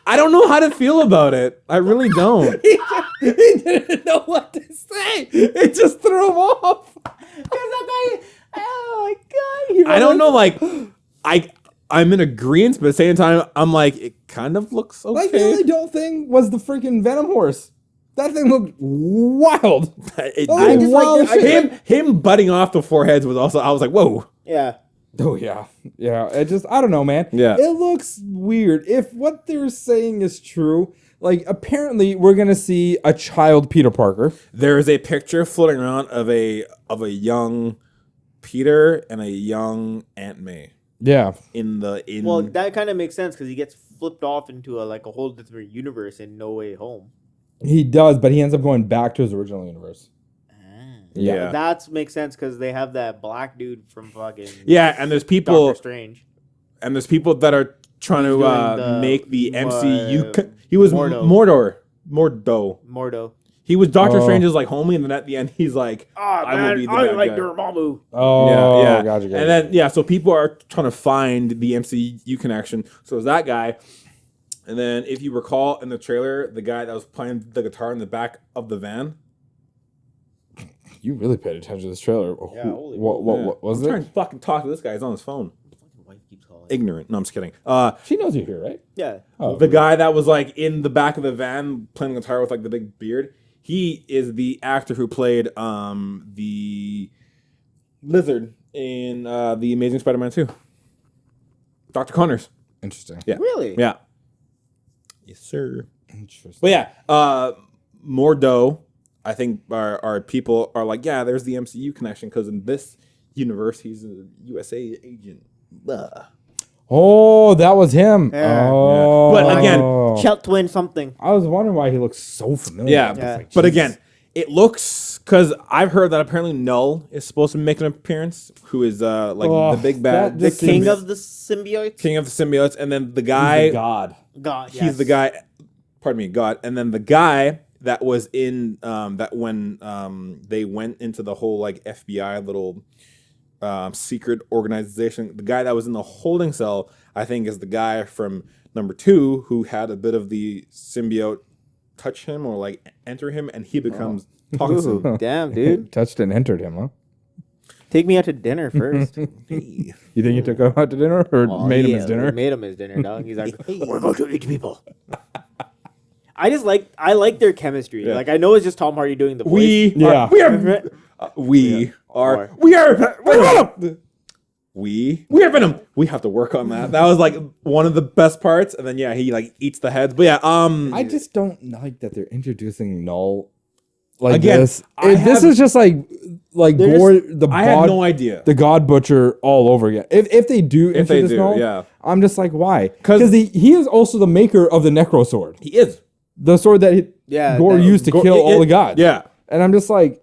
I don't know how to feel about it. I really don't. He didn't know what to say. It just threw him off. Oh my god! I don't know. Like, I'm in agreement, but at the same time, I'm like, it kind of looks okay. Like the only dope thing was the freaking Venom horse. That thing looked wild. It Oh, did. just wild shit. him butting off the foreheads was also. I was like, whoa. Yeah. Oh yeah, yeah. It just I don't know, man. Yeah. It looks weird. If what they're saying is true, like apparently we're gonna see a child Peter Parker. There is a picture floating around of a young Peter and a young Aunt May Yeah. in. Well, that kind of makes sense because he gets flipped off into a whole different universe in No Way Home. He does, but he ends up going back to his original universe. yeah. That makes sense because they have that black dude from fucking Yeah, and there's people Doctor Strange. that are trying He's to doing the, make the MCU. He was Mordo. Mordo. He was Doctor Strange's like homie, and then at the end he's like, Ah, I will man, be the I bad like guy. Dormammu. Oh, yeah. Gotcha. And then so people are trying to find the MCU connection. So it's that guy. And then if you recall in the trailer, the guy that was playing the guitar in the back of the van. You really paid attention to this trailer. Yeah, holy What was I'm trying it? to fucking talk to this guy. He's on his phone. Wife keeps calling. Ignorant. No, I'm just kidding. She knows you're here, right? Yeah. Oh, The guy that was like in the back of the van playing the guitar with like the big beard. He is the actor who played the lizard in the Amazing Spider-Man 2. Dr. Connors. Interesting. Yeah. Really? Yeah. Yes, sir. Interesting. But yeah, more dough. I think our people are like, yeah, there's the MCU connection because in this universe, he's a USA agent. Blah. Oh, that was him. Yeah. Oh, But again, Chelt twin something. I was wondering why he looks so familiar. Yeah, I'm just like, but Jesus. again, it looks because I've heard that apparently Null is supposed to make an appearance, who is like Oh, the big bad, that The just king seems- of the symbiotes. king of the symbiotes, and then the He's guy, the god. God, he's the guy. Pardon me, God, and then the guy that was in that when they went into the whole like FBI little secret organization, the guy that was in the holding cell, I think, is the guy from number 2 who had a bit of the symbiote touch him or like enter him, and he becomes toxin. Ooh, damn, dude. Touched and entered him, huh? Take me out to dinner first. You think you took him out to dinner or Oh, made him yeah, his dinner? Made him his dinner, dog. He's like, we're going to eat people. I like their chemistry. Yeah. Like I know it's just Tom Hardy doing the voice. We Yeah. are, we are we are we are Venom. We have to work on that. That was like one of the best parts. And then yeah, he like eats the heads. But yeah, I just don't like that they're introducing Null like Again, this. have- This is just like They're Gore, the I had god, no idea. the God Butcher all over again. If they do If they introduce do, Null, yeah. I'm just like, why? 'Cause- Because he is also the maker of the Necro Sword, He is. the sword that Yeah, Gore that- used to kill all the gods. Yeah. And I'm just like,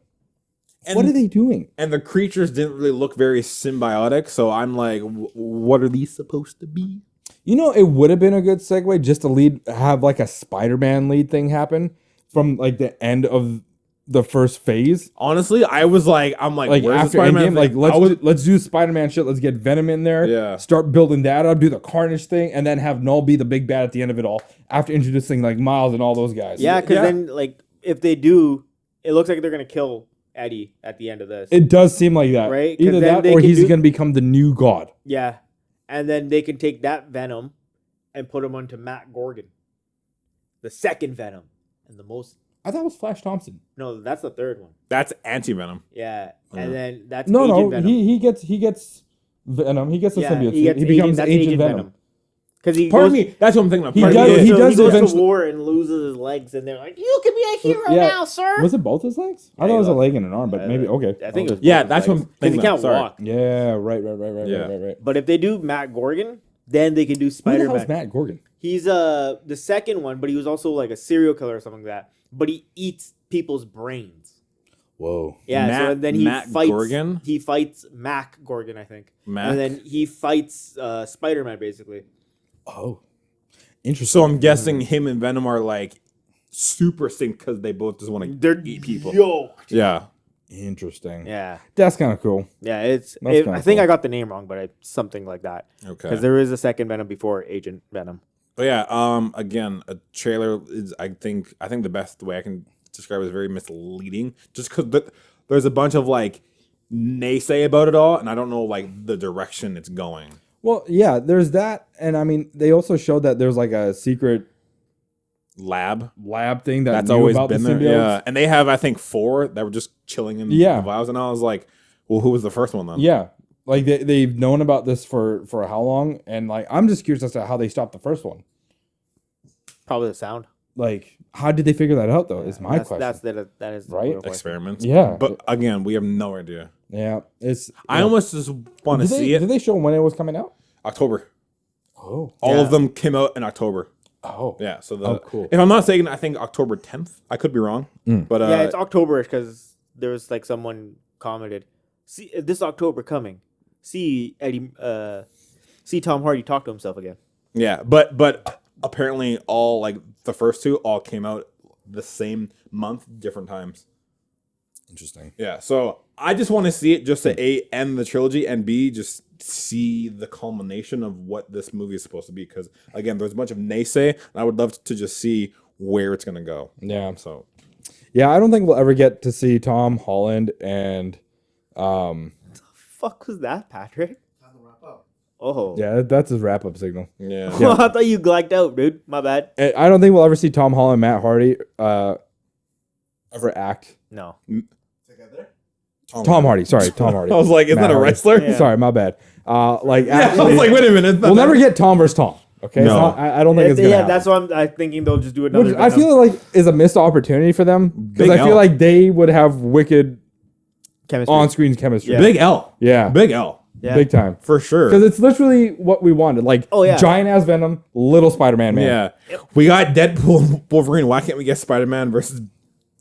And, what are they doing? and the creatures didn't really look very symbiotic. So I'm like, what are these supposed to be? You know, it would have been a good segue just to have like a Spider-Man lead thing happen from like the end of the first phase. Honestly, I'm like, Like where's after the Spider-Man Endgame, like thing? let's do Spider-Man shit. Let's get Venom in there. Yeah. Start building that up. Do the Carnage thing, and then have Null be the big bad at the end of it all. After introducing like Miles and all those guys. Yeah, because Yeah. then like if they do, it looks like they're gonna kill Eddie at the end of this. It does seem like that. Right? 'Cause Either then that they or can he's do- gonna become the new god. Yeah, and then they can take that Venom and put him onto Matt Gorgon, the second Venom, and the most. I thought it was Flash Thompson. No, that's the third one. That's anti-venom. Yeah, Yeah. and then that's No, Agent no, Venom. he gets Venom. He gets the symbiote. He, gets becomes that's Agent Venom. Because he Pardon goes, me. That's what I'm thinking of. He Pardon does- me. he so does he goes to eventually- war and loses his legs, and they're like, "You can be a hero Yeah. now, sir." Was it both his legs? I Yeah, thought it was a he leg and an arm, but maybe okay. I think it was. Yeah, both that's his what I'm legs. 'Cause he thinking can't of, sorry. walk. Yeah, right. Yeah. Right. But if they do Matt Gorgon, then they can do Who the Spider hell's Man. Matt Gorgon? He's the second one, but he was also like a serial killer or something like that. But he eats people's brains. Whoa. Yeah, so Matt- then he Matt fights. Gorgon? He fights Mac Gorgon, I think. Mac? And then he fights Spider Man basically. Oh. Interesting. So I'm guessing him and Venom are like super synced because they both just want to They're eat people. yoked. Yeah. Interesting. Yeah, That's kind of cool. yeah. That's I kinda think cool. I got the name wrong, but something like that. Okay. Because there is a second Venom before Agent Venom. But yeah, again, a trailer is I think the best way I can describe it is very misleading. Just because there's a bunch of like naysay about it all, and I don't know like the direction it's going. Well, yeah, there's that. And I mean, they also showed that there's like a secret Lab. lab thing that That's knew always about been the there. symbiotes. Yeah, and they have I think 4 that were just chilling in Yeah. the vials, and I was like, well, who was the first one then? Yeah. Like they've known about this for how long? And like, I'm just curious as to how they stopped the first one. Probably the sound. Like, how did they figure that out though? Is my That's, question. that is the Right? real question. Experiments. Yeah. But again, we have no idea. Yeah. It's I almost just want to did see they, it. Did they show when it was coming out? October. Oh. All Yeah. of them came out in October. Oh. Yeah, so Oh, cool. If I'm not saying, I think October 10th. I could be wrong, but Yeah, it's October because there was like someone commented, "See this October coming. See Eddie. See Tom Hardy talk to himself again." yeah, but apparently all like the first 2 all came out the same month, different times. Interesting. Yeah, so I just want to see it just to A, end the trilogy, and B, just see the culmination of what this movie is supposed to be. Because again, there's a bunch of naysay, and I would love to just see where it's gonna go. Yeah. So Yeah, I don't think we'll ever get to see Tom Holland and Fuck was that, Patrick? Time to wrap up. Oh, yeah, that's his wrap up signal. yeah, I thought you glacked out, dude. My bad. I don't think we'll ever see Tom Holland and Matt Hardy ever act. No. Together? Tom Hardy, sorry, Tom Hardy. I was like, isn't Matt that a Hardy. wrestler? Yeah. Sorry, my bad. Like, I actually, was like, wait a minute. we'll never get Tom versus Tom. Okay, No. It's not, I don't think it's gonna happen. that's why I'm thinking they'll just do another. Which I feel like is a missed opportunity for them because Big I feel L. like they would have wicked chemistry. on-screen chemistry. Yeah. Big L. Yeah, Big L. Yeah. big time. For sure. Because it's literally what we wanted. Like, Oh, yeah. giant ass Venom, little Spider-Man man. Yeah. We got Deadpool and Wolverine. Why can't we get Spider-Man versus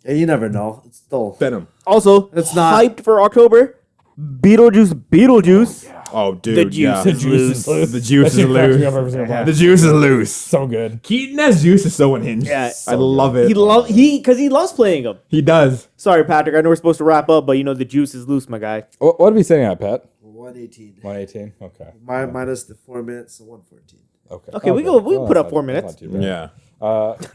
Yeah, you never know. It's still Venom? Also, It's not- hyped for October. Beetlejuice. Oh, dude. The juice yeah. is loose. The juice That shit is cracks me loose. up every single time. The juice is loose. So good. Keaton as juice is so unhinged. Yeah. I love it. Because he loves playing them. He does. Sorry, Patrick. I know we're supposed to wrap up, but you know the juice is loose, my guy. What are we saying at, Pat? 118. 118? Okay. Minus the 4 minutes, so 114. Okay. Okay, we Well, put that's up 4 not- minutes. that's not too bad. Yeah.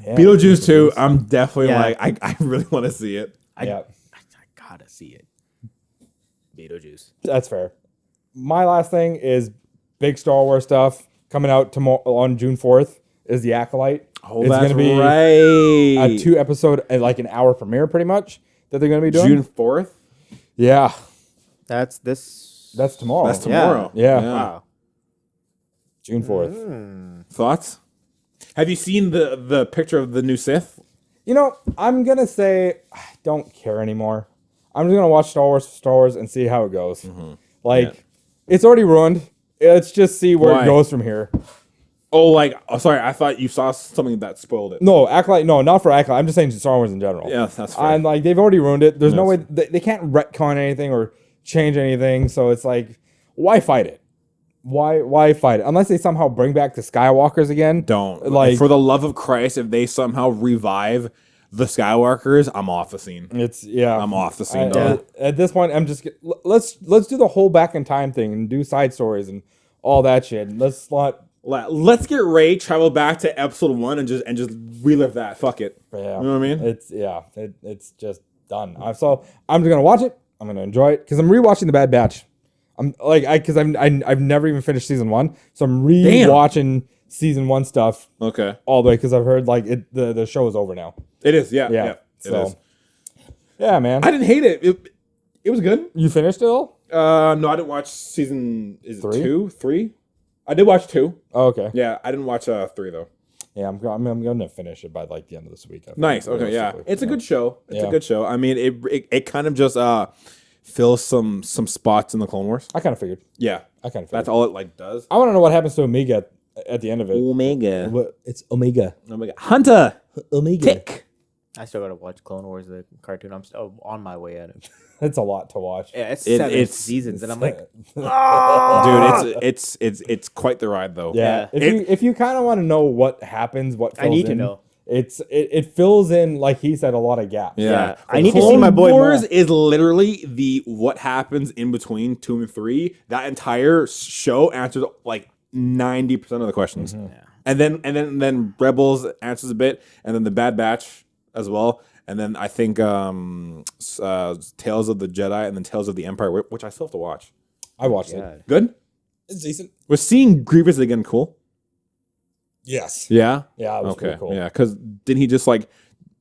Yeah. Beetlejuice 2, I'm definitely Yeah. like, I really want to see it. Yeah, I gotta see it. Beetlejuice. that's fair. My last thing is big Star Wars stuff coming out tomorrow on June 4th is The Acolyte. Oh, it's that's gonna be right. a 2-episode, like an hour premiere pretty much that they're going to be doing. June 4th? Yeah, That's this. that's tomorrow. That's tomorrow. Yeah. Wow. June 4th. Thoughts? Have you seen the picture of the new Sith? You know, I'm going to say I don't care anymore. I'm just going to watch Star Wars and see how it goes. Like, it's already ruined. Let's just see where Why? it goes from here. Oh, sorry. I thought you saw something that spoiled it. No, Acolyte. No, not for Acolyte. I'm just saying Star Wars in general. Yeah, that's fair. I'm like, they've already ruined it. There's no way Yes. they can't retcon anything or change anything. So it's like, why fight it? Why fight it? Unless they somehow bring back the Skywalkers again. Don't. Like, For the love of Christ, if they somehow revive the Skywalkers, I'm off the scene. it's yeah. I'm off the scene, dog. At this point, I'm just let's do the whole back in time thing and do side stories and all that shit. Let's not. Let's get Ray travel back to episode 1 and just relive that. Fuck it. Yeah, You know what I mean? It's just done. So I'm just gonna watch it. I'm gonna enjoy it because I'm rewatching The Bad Batch. I'm like I've never even finished season 1, so I'm rewatching season 1 stuff Okay. all the way because I've heard like the show is over now. It is. Yeah. Yeah, Yeah. so It is. yeah, man. I didn't hate it. It was good. You finished it all? No, I didn't watch season. Is it 3? 2, 3? I did watch 2. Oh, okay. Yeah, I didn't watch 3 though. Yeah, I'm gonna finish it by like the end of this week. I think, Nice. Okay. Yeah, realistically. it's a good show. It's Yeah. a good show. I mean, it kind of just fills some spots in the Clone Wars. I kind of figured. Yeah, I kind of figured. that's all it like does. I want to know what happens to Omega at the end of it. Omega. It's Omega. Omega. Hunter. Omega. Tick. I still gotta watch Clone Wars, the cartoon. I'm still on my way at it. It's a lot to watch. Yeah, it's It- 7 it's- seasons, and I'm like, Dude, it's quite the ride though. Yeah. Yeah. If you kind of want to know what happens, what I need fills to in, know. it fills in, like he said, a lot of gaps. Yeah. I need to see my boy Wars Maul. is literally the what happens in between 2 and 3. That entire show answers like 90% of the questions. And then Rebels answers a bit, and then the Bad Batch as well. And then I think Tales of the Jedi and then Tales of the Empire, which I still have to watch. I watched it. God. Good? It's decent. Was seeing Grievous again cool? Yes. Yeah? Yeah, it was Okay. pretty cool. Yeah, because didn't he just like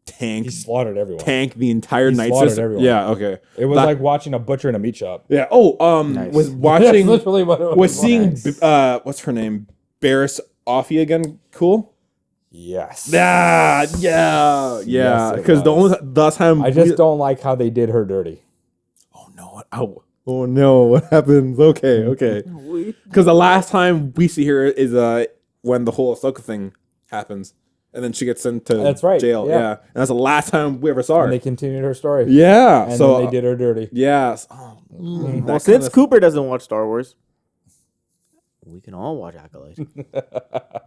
tank He slaughtered everyone. the entire He night slaughtered system? everyone. Yeah, okay. It was That- like watching a butcher in a meat shop. Yeah. Oh, Nice. was That's watching literally what it was seeing Nice. what's her name? Barris Offee again cool? Yes. Yeah, Yes, it because the last time I just don't like how they did her dirty. oh no, what happens? Okay. Because the last time we see her is when the whole Ahsoka thing happens, and then she gets sent to That's right, jail. yeah. Yeah, and that's the last time we ever saw And her. they continued her story. Yeah, And so then they did her dirty. yeah. Well, since Cooper doesn't watch Star Wars, we can all watch Acolyte.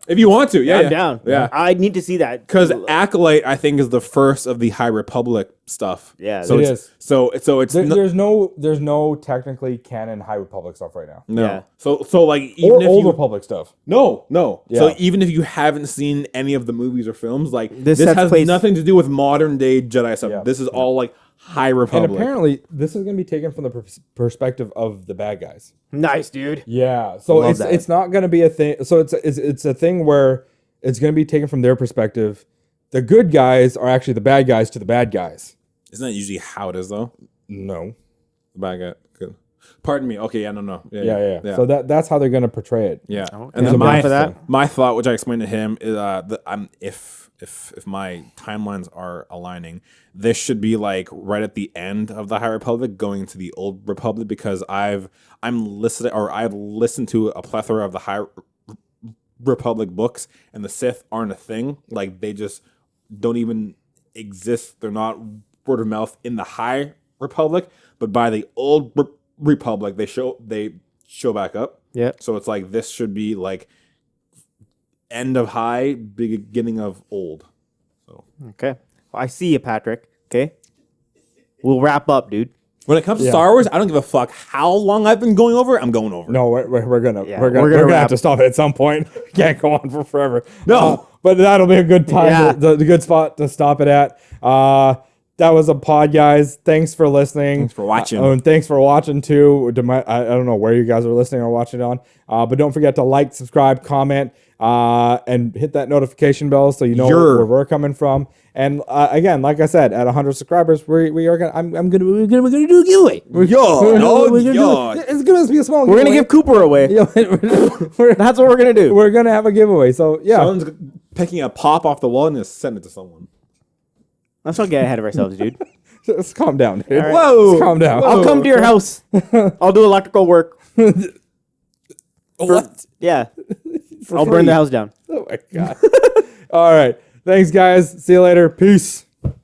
if you want to, yeah, I'm yeah. down. Yeah. I need to see that Because Acolyte, I think, is the first of the High Republic stuff. Yeah, so it it's is. so it's no, There's no technically canon High Republic stuff right now. no. Yeah. So like Or even if Old you Republic stuff. no. So Yeah. even if you haven't seen any of the movies or films, like This this sets has place- nothing to do with modern day Jedi stuff. Yeah. This is all like High And Republic. apparently, this is going to be taken from the perspective of the bad guys. nice, dude. Yeah, so Love it's that. it's not going to be a thing. So it's a thing where it's going to be taken from their perspective. The good guys are actually the bad guys to the bad guys. Isn't that usually how it is though? No, The bad guy. Good. Pardon me. Okay, yeah, no. Yeah. So that's how they're gonna portray it. Yeah, Okay. and then I'm my down for that. my thought, which I explained to him, is that if my timelines are aligning, this should be like right at the end of the High Republic, going to the Old Republic, because I've listened to a plethora of the High Republic books, and the Sith aren't a thing. Like they just don't even exist. They're not word of mouth in the High Republic, but by the Old Republic, they show back up. Yeah. So it's like this should be like end of High, beginning of Old. So Okay. I see you, Patrick. Okay. We'll wrap up, dude. when it comes to Star Wars, I don't give a fuck how long I've been going over. I'm going over. No, we're gonna Yeah, we're we're gonna gonna have to stop it at some point. We can't go on for forever. No. But that'll be a good time, Yeah. the good spot to stop it at. That was a pod, guys. Thanks for listening. Thanks for watching. And thanks for watching too. I don't know where you guys are listening or watching on, but don't forget to like, subscribe, comment, and hit that notification bell so you know where we're coming from. And again, like I said, at 100 subscribers, we are gonna we're gonna do a giveaway. It's gonna be a small. We're gonna giveaway. give Cooper away. That's what we're gonna do. We're gonna have a giveaway. So yeah, Someone's picking a pop off the wall and just sending it to someone. Let's not get ahead of ourselves, dude. just calm down, dude. right. Whoa. Just calm down. I'll come to your house. I'll do electrical work. What? Yeah. For I'll burn free. the house down. Oh my god. All right. Thanks, guys. See you later. Peace.